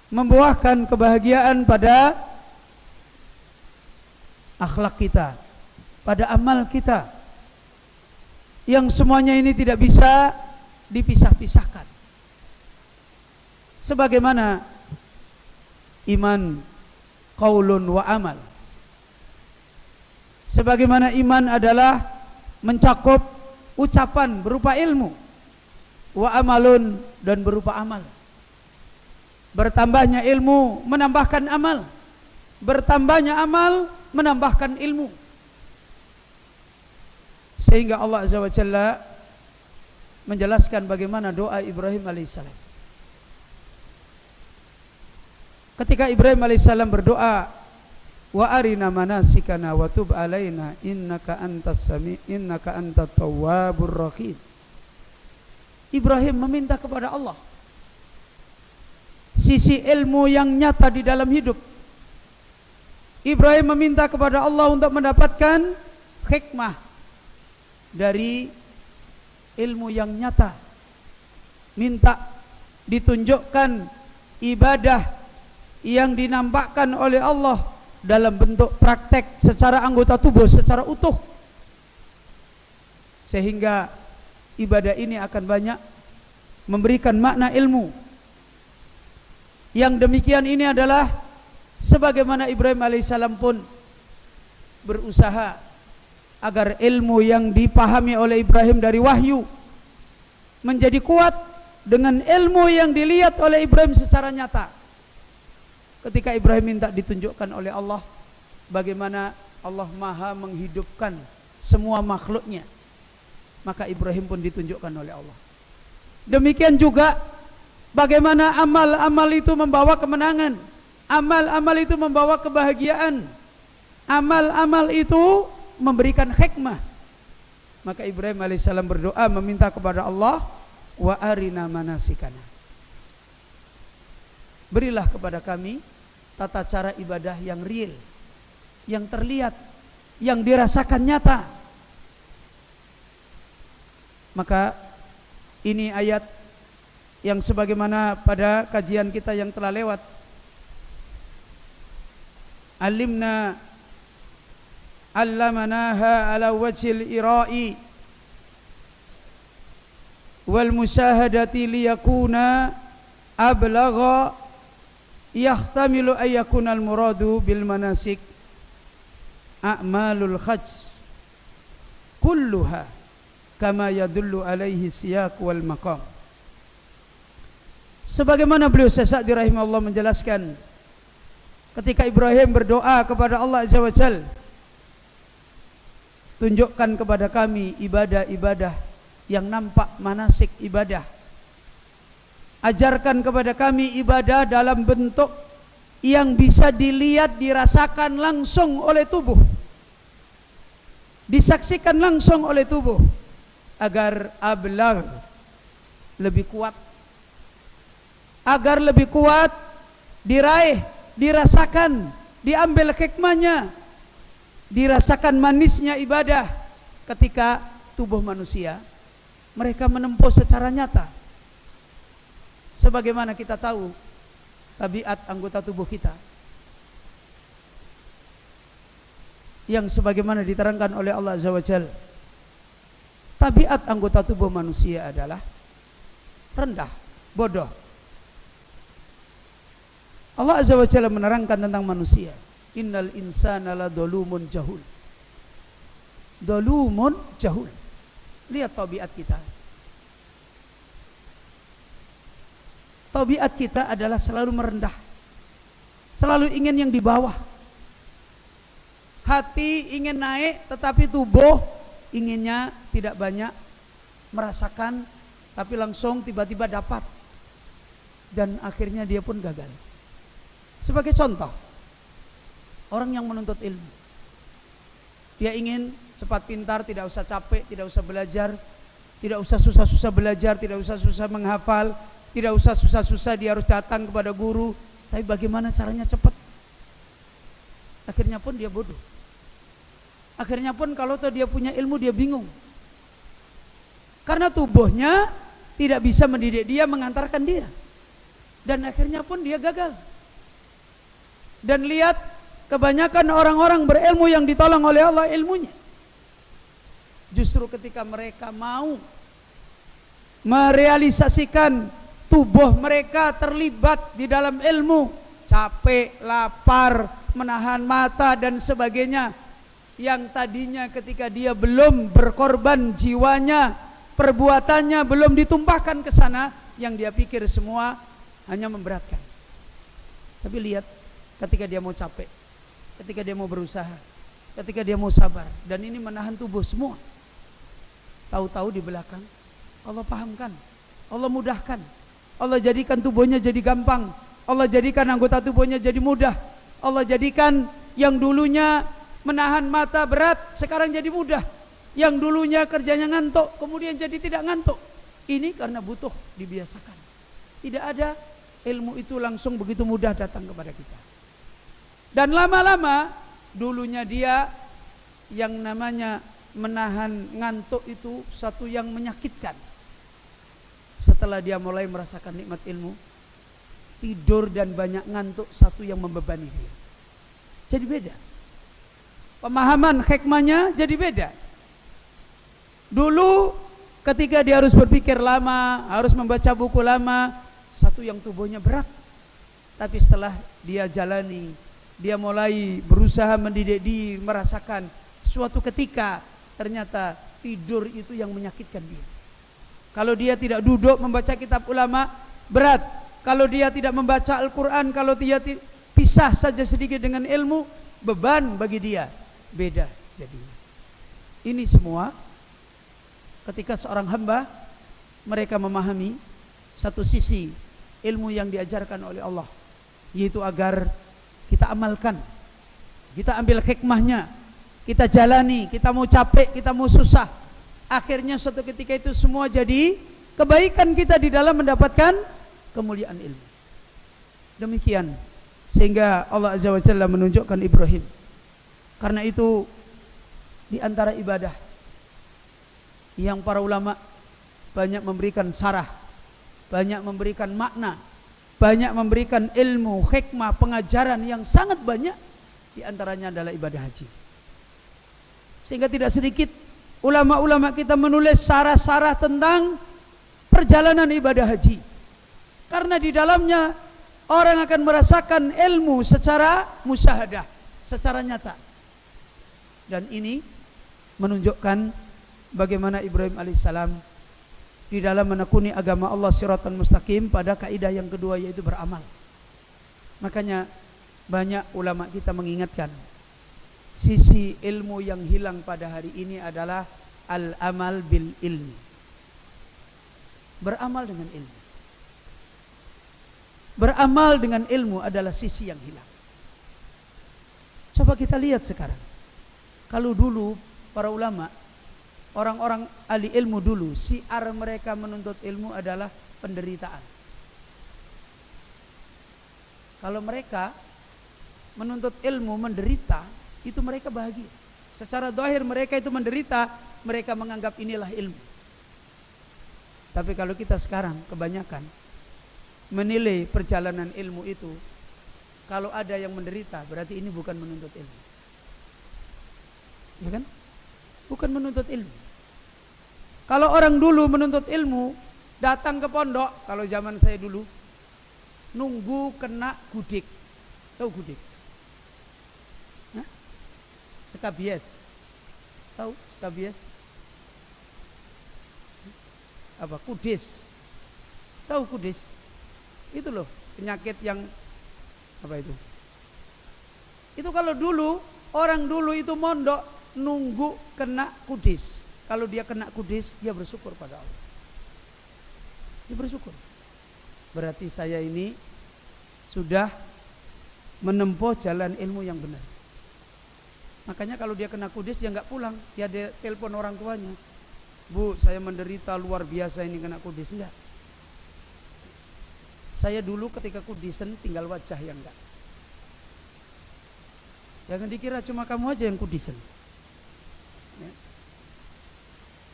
membuahkan kebahagiaan pada akhlak kita, pada amal kita, yang semuanya ini tidak bisa dipisah-pisahkan. Sebagaimana iman qaulun wa amal, sebagaimana iman adalah mencakup ucapan berupa ilmu, wa amalun, dan berupa amal. Bertambahnya ilmu menambahkan amal. bertambahnya amal menambahkan ilmu. Sehingga Allah Azza wa Jalla menjelaskan bagaimana doa Ibrahim alaihissalam. Ketika Ibrahim alaihissalam berdoa, wa arina manasikana wa tub alaina innaka antat tawwabur rahim. Ibrahim meminta kepada Allah sisi ilmu yang nyata di dalam hidup. Ibrahim meminta kepada Allah untuk mendapatkan hikmah dari ilmu yang nyata. Minta ditunjukkan ibadah yang dinampakkan oleh Allah dalam bentuk praktek secara anggota tubuh, secara utuh, sehingga ibadah ini akan banyak memberikan makna ilmu. Yang demikian ini adalah sebagaimana Ibrahim alaihissalam pun berusaha agar ilmu yang dipahami oleh Ibrahim dari wahyu menjadi kuat dengan ilmu yang dilihat oleh Ibrahim secara nyata. Ketika Ibrahim minta ditunjukkan oleh Allah bagaimana Allah maha menghidupkan semua makhluknya, maka Ibrahim pun ditunjukkan oleh Allah. Demikian juga bagaimana amal-amal itu membawa kemenangan, amal-amal itu membawa kebahagiaan, amal-amal itu memberikan hikmah. Maka Ibrahim alaihissalam berdoa meminta kepada Allah, wa arina manasikana, berilah kepada kami tata cara ibadah yang real, yang terlihat, yang dirasakan nyata. Maka ini ayat yang sebagaimana pada kajian kita yang telah lewat, alimna allamanaha ala wajhil ira'i wal musyahadati liyakuna ablagha yahtamilu ayyakunal muradu bil manasik a'malul hajj kulluha kama yadullu alaihi siyaq wal maqam. Sebagaimana beliau Sa'di rahimahullah menjelaskan, ketika Ibrahim berdoa kepada Allah Azza wa Jalla, tunjukkan kepada kami ibadah-ibadah yang nampak, manasik ibadah. Ajarkan kepada kami ibadah dalam bentuk yang bisa dilihat, dirasakan langsung oleh tubuh, disaksikan langsung oleh tubuh, agar ablag, lebih kuat, agar lebih kuat diraih, dirasakan, diambil hikmahnya, dirasakan manisnya ibadah ketika tubuh manusia mereka menempuh secara nyata. Sebagaimana kita tahu tabiat anggota tubuh kita yang sebagaimana diterangkan oleh Allah Azza wa Jalla, tabiat anggota tubuh manusia adalah rendah, bodoh. Allah Azza wa Jalla menerangkan tentang manusia, innal insana ladzalumun jahul. Dzalumun jahul. Lihat tabiat kita. Tabiat kita adalah selalu merendah, selalu ingin yang di bawah. Hati ingin naik, tetapi tubuh inginnya tidak banyak merasakan, tapi langsung tiba-tiba dapat, dan akhirnya dia pun gagal. Sebagai contoh, orang yang menuntut ilmu, dia ingin cepat pintar, tidak usah capek, tidak usah belajar, tidak usah susah-susah belajar, tidak usah susah menghafal, tidak usah susah-susah dia harus datang kepada guru. Tapi bagaimana caranya cepat? Akhirnya pun dia bodoh. Akhirnya pun kalau dia punya ilmu dia bingung, karena tubuhnya tidak bisa mendidik dia, mengantarkan dia, dan akhirnya pun dia gagal. Dan lihat kebanyakan orang-orang berilmu yang ditolong oleh Allah ilmunya, justru ketika mereka mau merealisasikan tubuh mereka terlibat di dalam ilmu, capek, lapar, menahan mata dan sebagainya, yang tadinya ketika dia belum berkorban jiwanya, perbuatannya belum ditumpahkan ke sana, yang dia pikir semua hanya memberatkan. Tapi lihat ketika dia mau capek, ketika dia mau berusaha, ketika dia mau sabar, dan ini menahan tubuh semua. Tahu-tahu di belakang Allah pahamkan, Allah mudahkan, Allah jadikan tubuhnya jadi gampang, Allah jadikan anggota tubuhnya jadi mudah, Allah jadikan yang dulunya menahan mata berat sekarang jadi mudah, yang dulunya kerjanya ngantuk kemudian jadi tidak ngantuk. Ini karena butuh dibiasakan. Tidak ada ilmu itu langsung begitu mudah datang kepada kita. Dan lama-lama dulunya dia yang namanya menahan ngantuk itu satu yang menyakitkan. Setelah dia mulai merasakan nikmat ilmu, tidur dan banyak ngantuk satu yang membebani dia. Jadi beda. Pemahaman hikmahnya jadi beda. Dulu ketika dia harus berpikir lama, harus membaca buku lama, satu yang tubuhnya berat. Tapi setelah dia jalani, dia mulai berusaha mendidik diri, merasakan suatu ketika ternyata tidur itu yang menyakitkan dia. Kalau dia tidak duduk membaca kitab ulama, berat. Kalau dia tidak membaca Al-Quran, kalau dia pisah saja sedikit dengan ilmu, beban bagi dia. Beda jadinya. Ini semua ketika seorang hamba mereka memahami satu sisi ilmu yang diajarkan oleh Allah, yaitu agar kita amalkan, kita ambil hikmahnya, kita jalani, kita mau capek, kita mau susah, akhirnya suatu ketika itu semua jadi kebaikan kita di dalam mendapatkan kemuliaan ilmu. Demikian sehingga Allah Azza wa Jalla menunjukkan Ibrahim. Karena itu di antara ibadah yang para ulama banyak memberikan sarah, banyak memberikan makna, banyak memberikan ilmu, hikmah, pengajaran yang sangat banyak, di antaranya adalah ibadah haji. Sehingga tidak sedikit ulama-ulama kita menulis sarah-sarah tentang perjalanan ibadah haji. Karena di dalamnya orang akan merasakan ilmu secara musyahadah, secara nyata. Dan ini menunjukkan bagaimana Ibrahim alaihissalam di dalam menekuni agama Allah siratan mustaqim pada kaidah yang kedua, yaitu beramal. Makanya banyak ulama kita mengingatkan sisi ilmu yang hilang pada hari ini adalah al-amal bil ilmi. Beramal dengan ilmu. Beramal dengan ilmu adalah sisi yang hilang. Coba kita lihat sekarang. Kalau dulu para ulama, orang-orang ahli ilmu dulu, syiar mereka menuntut ilmu adalah penderitaan. Kalau mereka menuntut ilmu menderita, itu mereka bahagia. Secara zahir mereka itu menderita, mereka menganggap inilah ilmu. Tapi kalau kita sekarang kebanyakan menilai perjalanan ilmu itu, kalau ada yang menderita berarti ini bukan menuntut ilmu. Ya kan? Bukan menuntut ilmu. Kalau orang dulu menuntut ilmu, datang ke pondok, kalau zaman saya dulu, nunggu kena gudik. Tahu gudik? Hah? Skabies. Tahu skabies? Apa? Kudis. Tahu kudis? Itu loh, penyakit yang apa itu? Itu kalau dulu, orang dulu itu mondok nunggu kena kudis. Kalau dia kena kudis, dia bersyukur pada Allah. Dia bersyukur. Berarti saya ini sudah menempuh jalan ilmu yang benar. Makanya kalau dia kena kudis, dia nggak pulang, dia telepon orang tuanya. Bu, saya menderita luar biasa ini kena kudis. Enggak. Saya dulu ketika kudisen tinggal wajah yang enggak. Jangan dikira cuma kamu aja yang kudisen. Ya.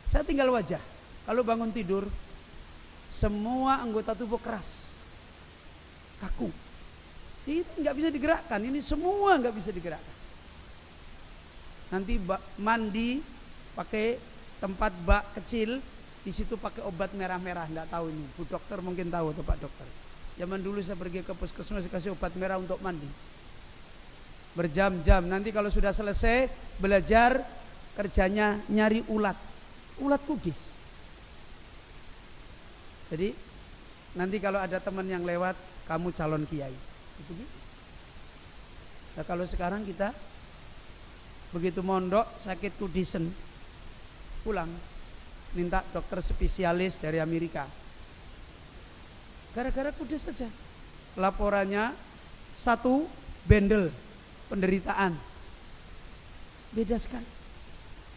Saya tinggal wajah. Kalau bangun tidur, semua anggota tubuh keras, kaku. Ini nggak bisa digerakkan. Ini semua nggak bisa digerakkan. Nanti mandi pakai tempat bak kecil, di situ pakai obat merah-merah. Nggak tahu ini, Bu Dokter mungkin tahu atau Pak Dokter. Zaman dulu saya pergi ke puskesmas kasih obat merah untuk mandi. Berjam-jam. Nanti kalau sudah selesai belajar, kerjanya nyari ulat kudis. Jadi nanti kalau ada teman yang lewat, kamu calon kiai. Itu gitu. Nah, kalau sekarang kita begitu mondok sakit kudisen, pulang minta dokter spesialis dari Amerika. Gara-gara kudis saja. Laporannya satu bendel penderitaan. Beda sekali.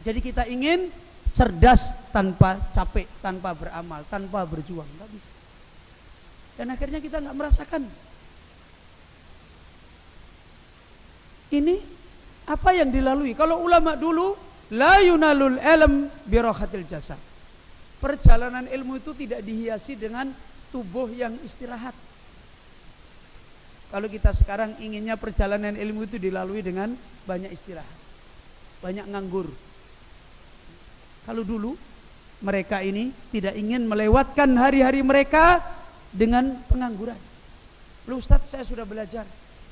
Jadi kita ingin cerdas tanpa capek, tanpa beramal, tanpa berjuang, nggak bisa. Dan akhirnya kita nggak merasakan. Ini apa yang dilalui. Kalau ulama dulu, la yunalul ilm birohatil jasad. Perjalanan ilmu itu tidak dihiasi dengan tubuh yang istirahat. Kalau kita sekarang inginnya perjalanan ilmu itu dilalui dengan banyak istirahat, banyak nganggur. Kalau dulu mereka ini tidak ingin melewatkan hari-hari mereka dengan pengangguran. Loh Ustaz, saya sudah belajar,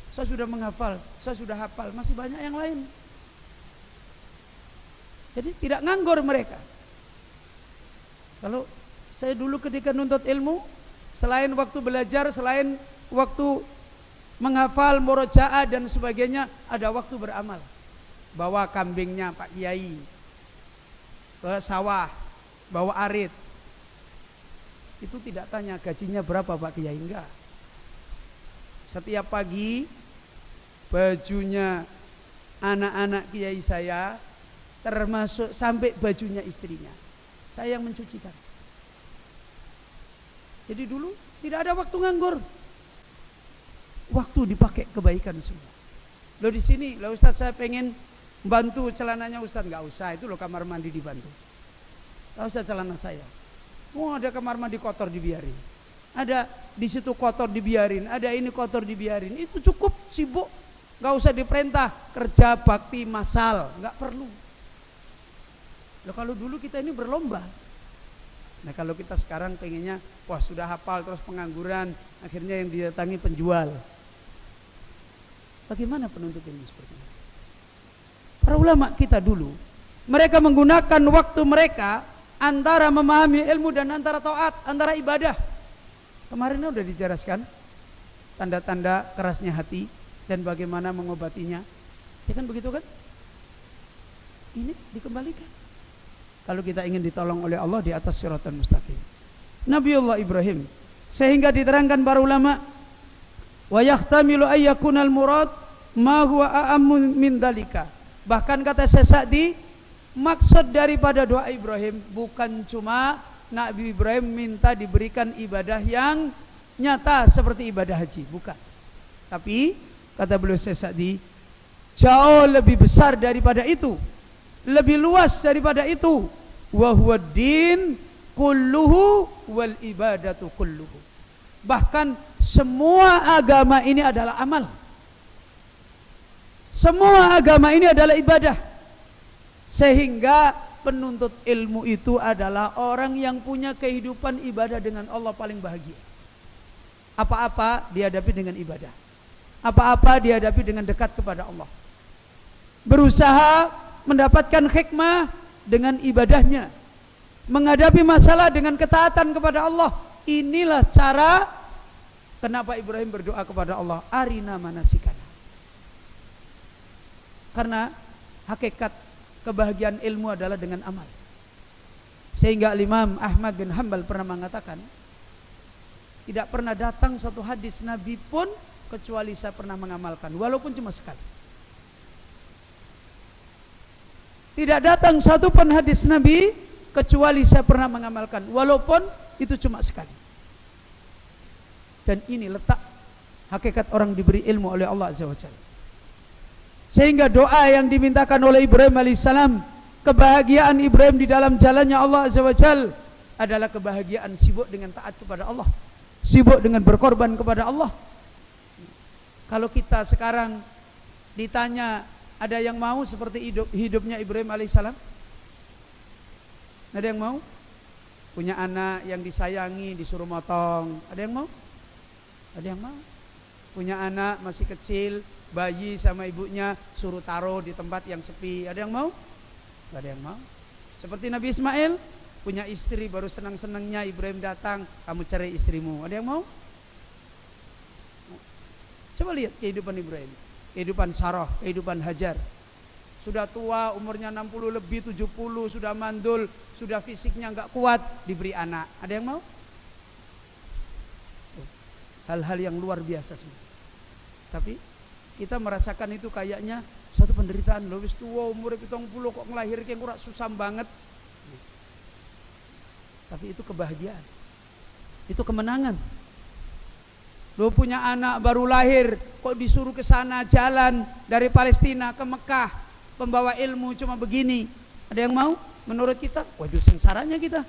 saya sudah menghafal, saya sudah hafal, masih banyak yang lain. Jadi tidak nganggur mereka. Kalau saya dulu ketika nuntut ilmu, selain waktu belajar, selain waktu menghafal, murojaah dan sebagainya, ada waktu beramal. Bawa kambingnya Pak Kiai ke sawah, bawa arit. Itu tidak tanya gajinya berapa Pak Kiai, enggak. Setiap pagi bajunya anak-anak Kiai saya, termasuk sampai bajunya istrinya, saya yang mencucikan. Jadi dulu tidak ada waktu nganggur. Waktu dipakai kebaikan semua. Loh di sini, loh Ustaz saya pengen bantu celananya Ustaz, nggak usah, itu loh kamar mandi dibantu. Nggak usah celana saya. Oh ada kamar mandi kotor dibiarin. Ada di situ kotor dibiarin, ada ini kotor dibiarin. Itu cukup sibuk, nggak usah diperintah kerja bakti massal, nggak perlu. Loh kalau dulu kita ini berlomba. Nah kalau kita sekarang pengennya, wah sudah hafal terus pengangguran, akhirnya yang didatangi penjual. Bagaimana penuntut ilmu seperti ini? Para ulama kita dulu, mereka menggunakan waktu mereka antara memahami ilmu dan antara taat, antara ibadah. Kemarin sudah dijelaskan tanda-tanda kerasnya hati dan bagaimana mengobatinya. Ya kan begitu kan? Ini dikembalikan. Kalau kita ingin ditolong oleh Allah di atas siratan mustaqim. Nabiullah Ibrahim, sehingga diterangkan para ulama, wa yahtamilu ayyakunal murad ma huwa a'ammu min dalika. Bahkan kata Syekh Sa'di, maksud daripada doa Ibrahim bukan cuma Nabi Ibrahim minta diberikan ibadah yang nyata seperti ibadah haji, bukan. Tapi kata beliau Syekh Sa'di, jauh lebih besar daripada itu, lebih luas daripada itu. Wa huwa din kulluhu wal ibadatu kulluhu. Bahkan semua agama ini adalah amal. Semua agama ini adalah ibadah. Sehingga penuntut ilmu itu adalah orang yang punya kehidupan ibadah dengan Allah paling bahagia. Apa-apa dihadapi dengan ibadah. Apa-apa dihadapi dengan dekat kepada Allah. Berusaha mendapatkan hikmah dengan ibadahnya. Menghadapi masalah dengan ketaatan kepada Allah. Inilah cara kenapa Ibrahim berdoa kepada Allah, arina manasikana. Karena hakikat kebahagiaan ilmu adalah dengan amal. Sehingga Imam Ahmad bin Hanbal pernah mengatakan, tidak pernah datang satu hadis Nabi pun kecuali saya pernah mengamalkan, walaupun cuma sekali. Tidak datang satu pun hadis Nabi kecuali saya pernah mengamalkan, walaupun itu cuma sekali. Dan ini letak hakikat orang diberi ilmu oleh Allah Azza wa Jalla. Sehingga doa yang dimintakan oleh Ibrahim alaihissalam, kebahagiaan Ibrahim di dalam jalannya Allah Azza wa Jalla adalah kebahagiaan sibuk dengan taat kepada Allah, sibuk dengan berkorban kepada Allah. Kalau kita sekarang ditanya, ada yang mau seperti hidupnya Ibrahim alaihissalam? Ada yang mau? Punya anak yang disayangi, disuruh motong. Ada yang mau? Ada yang mau? Punya anak masih kecil, bayi sama ibunya, suruh taruh di tempat yang sepi. Ada yang mau? Gak ada yang mau. Seperti Nabi Ismail, punya istri, baru senang-senangnya Ibrahim datang, kamu cari istrimu. Ada yang mau? Coba lihat kehidupan Ibrahim. kehidupan Sarah, kehidupan Hajar. Sudah tua, umurnya 60 lebih, 70, sudah mandul, sudah fisiknya enggak kuat, diberi anak. Ada yang mau? Hal-hal yang luar biasa semua. Tapi kita merasakan itu kayaknya satu penderitaan. Loh wis tua umur 70 kok ngelahirkan kurang susah banget. Tapi itu kebahagiaan. Itu kemenangan. Lo punya anak baru lahir, kok disuruh ke sana jalan dari Palestina ke Mekah, pembawa ilmu cuma begini. Ada yang mau? Menurut kita, waduh sengsaranya kita.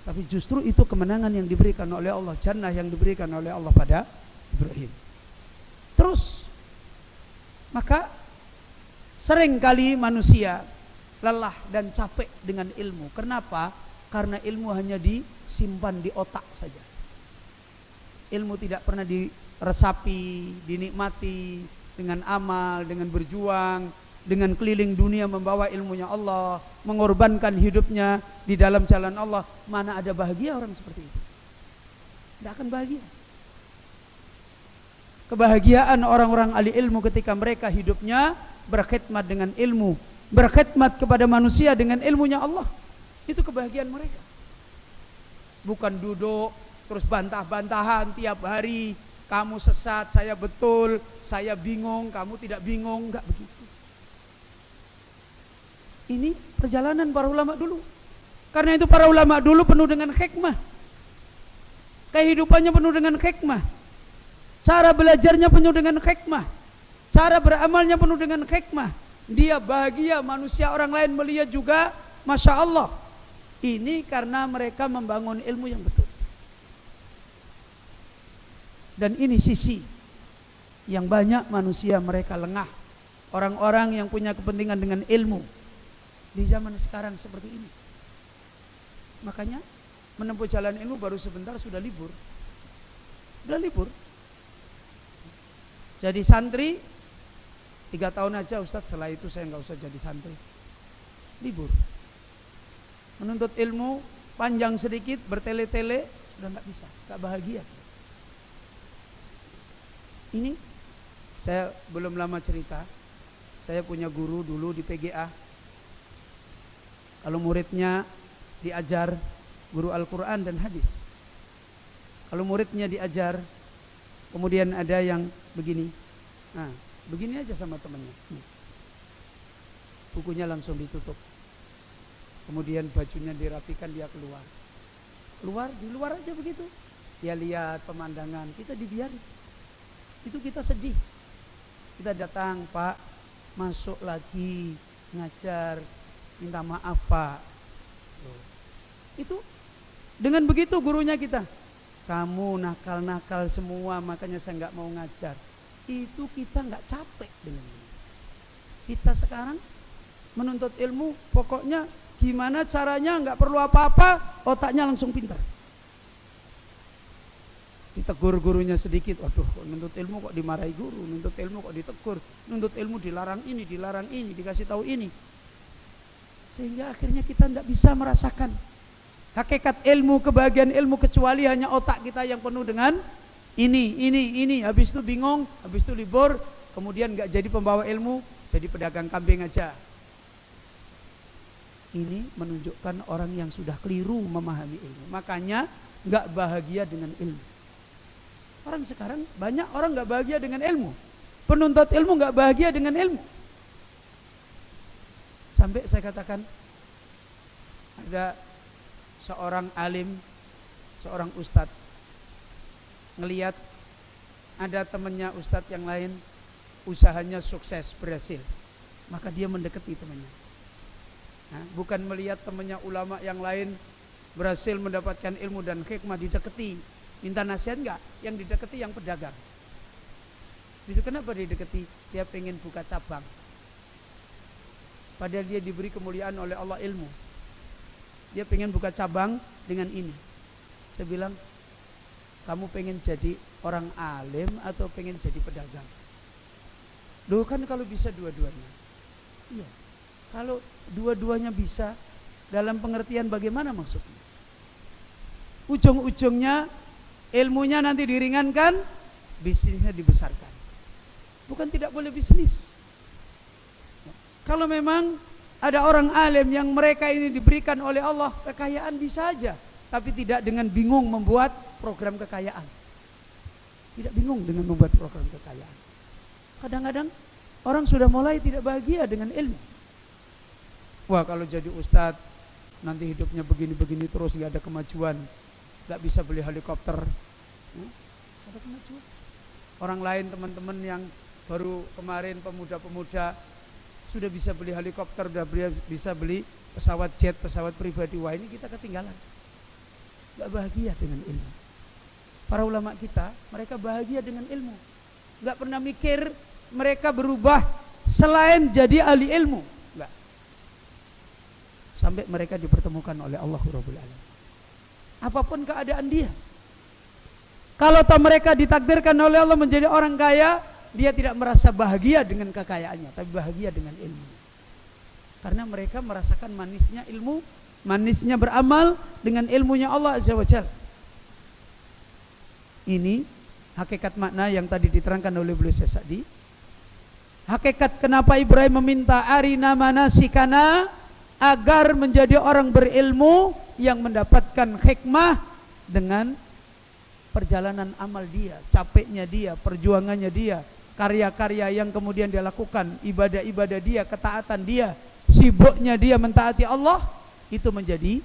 Tapi justru itu kemenangan yang diberikan oleh Allah, jannah yang diberikan oleh Allah pada Ibrahim. Terus, maka seringkali manusia lelah dan capek dengan ilmu. Kenapa? Karena ilmu hanya disimpan di otak saja. Ilmu tidak pernah diresapi, dinikmati dengan amal, dengan berjuang, dengan keliling dunia membawa ilmunya Allah, mengorbankan hidupnya di dalam jalan Allah. Mana ada bahagia orang seperti itu? Tidak akan bahagia. Kebahagiaan orang-orang ahli ilmu ketika mereka hidupnya berkhidmat dengan ilmu, berkhidmat kepada manusia dengan ilmunya Allah. Itu kebahagiaan mereka. Bukan duduk terus bantah-bantahan tiap hari, kamu sesat, saya betul, saya bingung, kamu tidak bingung, enggak begitu. Ini perjalanan para ulama dulu. Karena itu para ulama dulu penuh dengan hikmah. Kehidupannya penuh dengan hikmah. Cara belajarnya penuh dengan hikmah. Cara beramalnya penuh dengan hikmah. Dia bahagia, manusia orang lain melihat juga, Masya Allah. Ini karena mereka membangun ilmu yang betul. Dan ini sisi yang banyak manusia mereka lengah. Orang-orang yang punya kepentingan dengan ilmu di zaman sekarang seperti ini. Makanya menempuh jalan ilmu baru sebentar sudah libur. Sudah libur. Jadi santri 3 tahun aja Ustadz, setelah itu saya nggak usah jadi santri. Libur. Menuntut ilmu panjang sedikit, bertele-tele, udah nggak bisa, nggak bahagia. Ini saya belum lama cerita, saya punya guru dulu di PGA. Kalau muridnya diajar guru Al-Quran dan hadis. Kalau muridnya diajar, kemudian ada yang begini, nah begini aja sama temannya, bukunya langsung ditutup. Kemudian bajunya dirapikan, dia keluar di luar aja begitu. Dia lihat pemandangan, kita dibiarin. Itu kita sedih. Kita datang, Pak, masuk lagi ngajar, minta maaf Pak. Itu dengan begitu gurunya kita, kamu nakal-nakal semua, makanya saya nggak mau ngajar. Itu kita nggak capek dengan ini. Kita sekarang menuntut ilmu, pokoknya gimana caranya, nggak perlu apa-apa, otaknya langsung pintar. Ditegur gurunya sedikit, waduh, nuntut ilmu kok dimarahi guru, nuntut ilmu kok ditegur, nuntut ilmu dilarang ini, dikasih tahu ini. Sehingga akhirnya kita tidak bisa merasakan hakikat ilmu, kebahagiaan ilmu, kecuali hanya otak kita yang penuh dengan ini. Habis itu bingung, habis itu libur, kemudian nggak jadi pembawa ilmu, jadi pedagang kambing aja. Ini menunjukkan orang yang sudah keliru memahami ilmu. Makanya nggak bahagia dengan ilmu. Orang sekarang banyak orang nggak bahagia dengan ilmu. Penuntut ilmu nggak bahagia dengan ilmu. Sampai saya katakan ada seorang alim, seorang ustadz ngelihat ada temannya ustadz yang lain usahanya sukses, berhasil, maka dia mendekati temannya. Nah, bukan melihat temannya ulama yang lain berhasil mendapatkan ilmu dan hikmah didekati, minta nasihat enggak, yang didekati yang pedagang. Itu kenapa didekati? Dia pengen buka cabang. Padahal dia diberi kemuliaan oleh Allah ilmu. Dia pengen buka cabang dengan ini. Saya bilang, kamu pengen jadi orang alim atau pengen jadi pedagang? Loh kan kalau bisa dua-duanya. Iya. Kalau dua-duanya bisa, dalam pengertian bagaimana maksudnya? Ujung-ujungnya ilmunya nanti diringankan, bisnisnya dibesarkan. Bukan tidak boleh bisnis. Kalau memang ada orang alim yang mereka ini diberikan oleh Allah kekayaan, bisa saja, tapi tidak dengan bingung membuat program kekayaan. Tidak bingung dengan membuat program kekayaan. Kadang-kadang orang sudah mulai tidak bahagia dengan ilmu. Wah, kalau jadi ustadz nanti hidupnya begini-begini terus, nggak ada kemajuan, nggak bisa beli helikopter. Ada kemajuan. Orang lain, teman-teman yang baru kemarin pemuda-pemuda sudah bisa beli helikopter, sudah bisa beli pesawat jet, pesawat pribadi. Wah, ini kita ketinggalan. Nggak bahagia dengan ilmu. Para ulama kita, mereka bahagia dengan ilmu. Nggak pernah mikir mereka berubah selain jadi ahli ilmu. Nggak. Sampai mereka dipertemukan oleh Allah Rabbul Alamin. Apapun keadaan dia. Kalau mereka ditakdirkan oleh Allah menjadi orang kaya, dia tidak merasa bahagia dengan kekayaannya, tapi bahagia dengan ilmu. Karena mereka merasakan manisnya ilmu, manisnya beramal dengan ilmunya Allah Azza wa Jalla. Ini hakikat makna yang tadi diterangkan oleh beliau Sa'di. Hakikat kenapa Ibrahim meminta arina manasikana, agar menjadi orang berilmu yang mendapatkan hikmah dengan perjalanan amal dia, capeknya dia, perjuangannya dia, karya-karya yang kemudian dia lakukan, ibadah-ibadah dia, ketaatan dia, sibuknya dia mentaati Allah, itu menjadi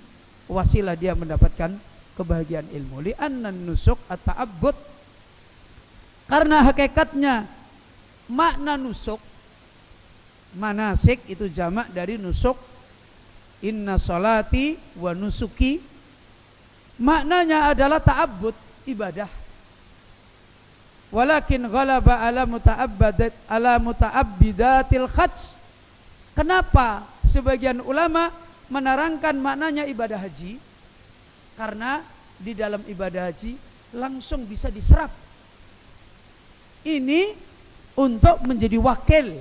wasilah dia mendapatkan kebahagiaan ilmu. Li'anna nusuk at-ta'abbud, karena hakikatnya makna nusuk, manasik itu jamak dari nusuk. Inna salati wa nusuki, maknanya adalah ta'abbud, ibadah. Walakin ghalaba ala muta'abbidatil hajj. Kenapa sebagian ulama menerangkan maknanya ibadah haji? Karena di dalam ibadah haji langsung bisa diserap. Ini untuk menjadi wakil,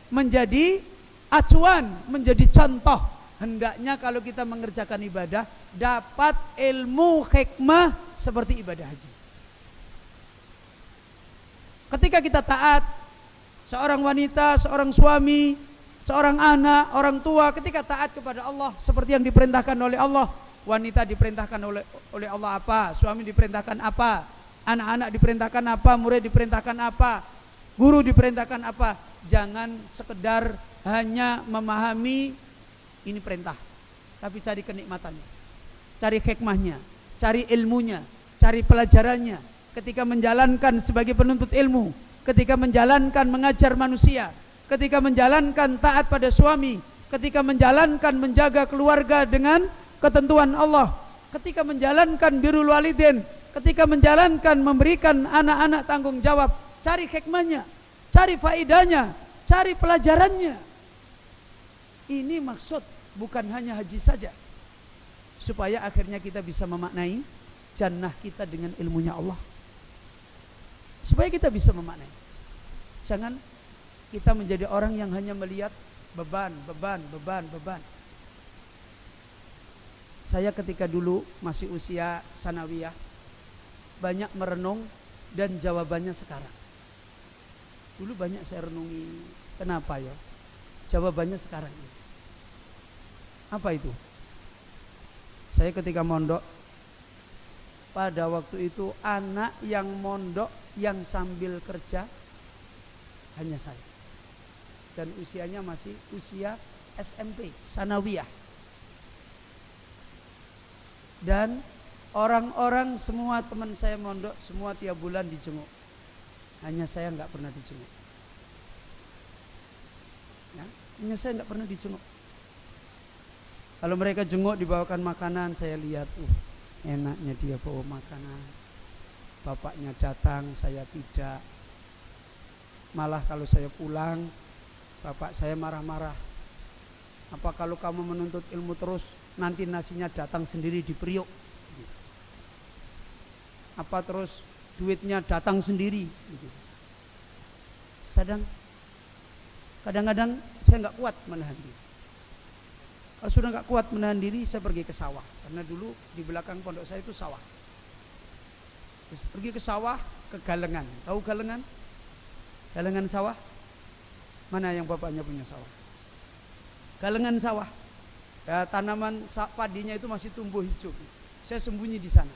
menjadi acuan, menjadi contoh. Hendaknya kalau kita mengerjakan ibadah dapat ilmu hikmah seperti ibadah haji. Ketika kita taat, seorang wanita, seorang suami, seorang anak, orang tua, ketika taat kepada Allah seperti yang diperintahkan oleh Allah, wanita diperintahkan oleh Allah apa, suami diperintahkan apa, anak-anak diperintahkan apa, murid diperintahkan apa, guru diperintahkan apa. Jangan sekedar hanya memahami ini perintah, tapi cari kenikmatannya, cari hikmahnya, cari ilmunya, cari pelajarannya. Ketika menjalankan sebagai penuntut ilmu, ketika menjalankan mengajar manusia, ketika menjalankan taat pada suami, ketika menjalankan menjaga keluarga dengan ketentuan Allah, ketika menjalankan birrul walidain, ketika menjalankan memberikan anak-anak tanggung jawab, cari hikmahnya, cari faedahnya, cari pelajarannya. Ini maksud, bukan hanya haji saja, supaya akhirnya kita bisa memaknai jannah kita dengan ilmunya Allah. Supaya kita bisa memaknai. Jangan kita menjadi orang yang hanya melihat beban. Saya ketika dulu masih usia sanawiyah, banyak merenung dan jawabannya sekarang. Dulu banyak saya renungi, kenapa ya? Jawabannya sekarang. Apa itu? Saya ketika mondok, pada waktu itu anak yang mondok yang sambil kerja hanya saya, dan usianya masih usia SMP, sanawiyah. Dan orang-orang semua teman saya mondok, semua tiap bulan dijenguk, hanya saya nggak pernah dijenguk. Ya, hanya saya nggak pernah dijenguk. Kalau mereka jenguk dibawakan makanan, saya lihat, enaknya dia bawa makanan. Bapaknya datang, saya tidak. Malah kalau saya pulang, bapak saya marah-marah. Apa kalau kamu menuntut ilmu terus, nanti nasinya datang sendiri di periuk? Apa terus duitnya datang sendiri? Kadang-kadang saya nggak kuat menahan diri. Kalau sudah nggak kuat menahan diri, saya pergi ke sawah. Karena dulu di belakang pondok saya itu sawah. Terus pergi ke sawah, ke galengan. Tahu galengan? Galengan sawah? Mana yang bapaknya punya sawah? Galengan sawah. Ya, tanaman padinya itu masih tumbuh hijau. Saya sembunyi di sana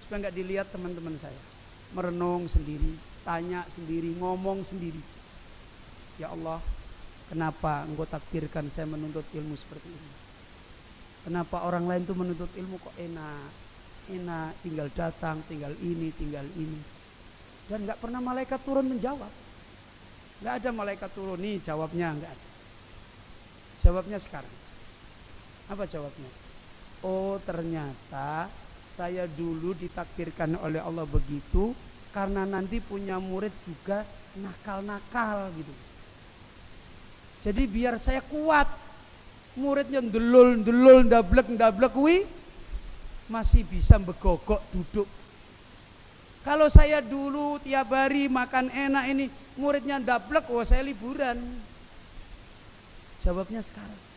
supaya nggak dilihat teman-teman saya. Merenung sendiri, tanya sendiri, ngomong sendiri. Ya Allah, kenapa Engkau takdirkan saya menuntut ilmu seperti ini? Kenapa orang lain tuh menuntut ilmu kok enak, tinggal datang, tinggal ini. Dan nggak pernah malaikat turun menjawab. Nggak ada malaikat turun nih jawabnya, nggak ada. Jawabnya sekarang. Apa jawabnya? Oh, ternyata saya dulu ditakdirkan oleh Allah begitu karena nanti punya murid juga nakal-nakal gitu. Jadi biar saya kuat, muridnya ndelul ndablek kuwi masih bisa begogok duduk. Kalau saya dulu tiap hari makan enak ini, muridnya ndablek, wah saya liburan. Jawabnya sekarang.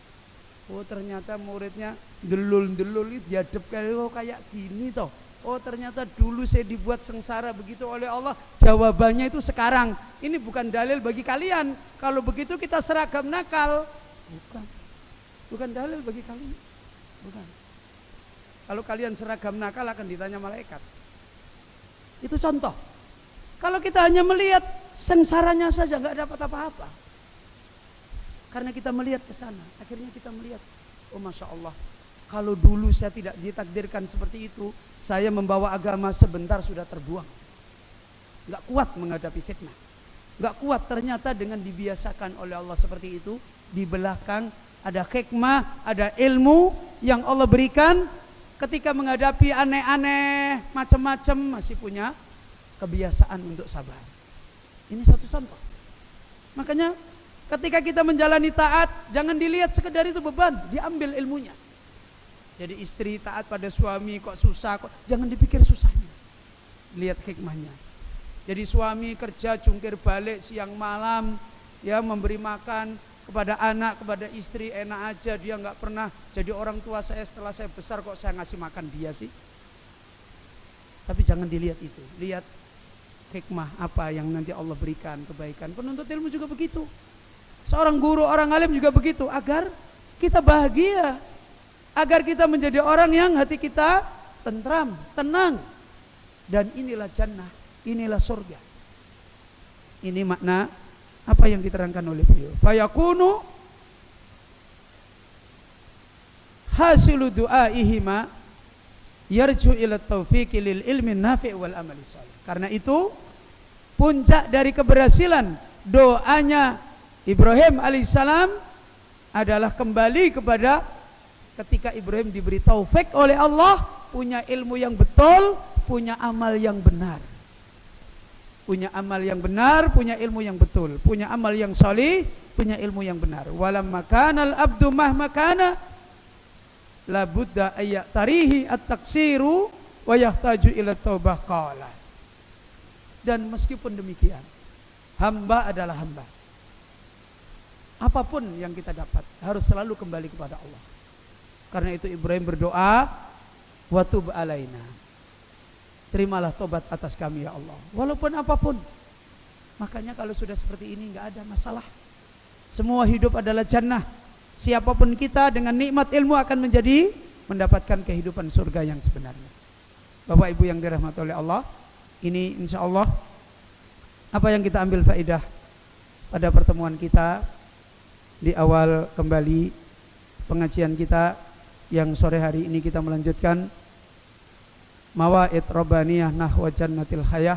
Oh, ternyata muridnya ndelul diadep kayak gini toh. Oh, ternyata dulu saya dibuat sengsara begitu oleh Allah. Jawabannya itu sekarang. Ini bukan dalil bagi kalian. Kalau begitu kita seragam nakal. Bukan dalil bagi kalian. Bukan. Kalau kalian seragam nakal akan ditanya malaikat. Itu contoh. Kalau kita hanya melihat sengsaranya saja nggak dapat apa-apa. Karena kita melihat ke sana, akhirnya kita melihat, oh masya Allah, kalau dulu saya tidak ditakdirkan seperti itu, saya membawa agama sebentar sudah terbuang. Nggak kuat menghadapi fitnah, nggak kuat ternyata dengan dibiasakan oleh Allah seperti itu. Di belakang ada hikmah, ada ilmu yang Allah berikan. Ketika menghadapi aneh-aneh, macam-macam, masih punya kebiasaan untuk sabar. Ini satu contoh. Makanya ketika kita menjalani taat, jangan dilihat sekedar itu beban, diambil ilmunya. Jadi istri taat pada suami kok susah, kok jangan dipikir susahnya. Lihat hikmahnya. Jadi suami kerja jungkir balik siang malam, ya memberi makan kepada anak, kepada istri enak aja, dia nggak pernah jadi orang tua saya setelah saya besar kok saya ngasih makan dia sih. Tapi jangan dilihat itu, lihat hikmah apa yang nanti Allah berikan kebaikan. Penuntut ilmu juga begitu. Seorang guru, orang alim juga begitu, agar kita bahagia, agar kita menjadi orang yang hati kita tentram, tenang. Dan inilah jannah, inilah surga. Ini makna apa yang diterangkan oleh beliau. Fayakunu hasilu du'aihima yarju ila taufiqi lil ilmi nafi' wal amali shalih. Karena itu puncak dari keberhasilan doanya Ibrahim alaihissalam adalah kembali kepada ketika Ibrahim diberi taufik oleh Allah, punya ilmu yang betul, punya amal yang benar. Punya amal yang benar, punya ilmu yang betul, punya amal yang salih, punya ilmu yang benar. Walamma kana al-abdu mahma kana la budda ayya tarihi at-taksiru wa yahtaju ila taubah qala. Dan meskipun demikian, hamba adalah hamba. Apapun yang kita dapat harus selalu kembali kepada Allah. Karena itu Ibrahim berdoa, wa tub alaina. Terimalah tobat atas kami ya Allah, walaupun apapun. Makanya kalau sudah seperti ini nggak ada masalah. Semua hidup adalah jannah. Siapapun kita dengan nikmat ilmu akan menjadi mendapatkan kehidupan surga yang sebenarnya. Bapak Ibu yang dirahmati oleh Allah, ini insya Allah apa yang kita ambil faedah pada pertemuan kita di awal kembali pengajian kita yang sore hari ini kita melanjutkan Mawaid Rabbaniyah Nahwa Jannatil Khayah.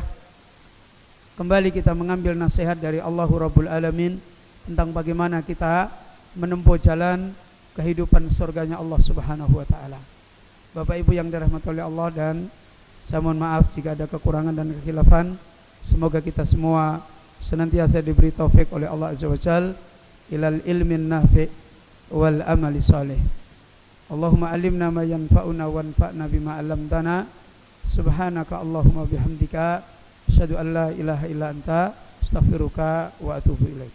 Kembali kita mengambil nasihat dari Allahu Rabbul Alamin tentang bagaimana kita menempuh jalan kehidupan surganya Allah Subhanahu wa taala. Bapak Ibu yang dirahmati oleh Allah, dan saya mohon maaf jika ada kekurangan dan kekhilafan. Semoga kita semua senantiasa diberi taufik oleh Allah Azza wa Jalla ilal ilmin nafi' wal amali salih. Allahumma alimna ma yanfa'una wanfa'na bima 'allamtana. Subhanaka Allahumma bihamdika asyhadu an la ilaha illa anta astaghfiruka wa atubu ilaik.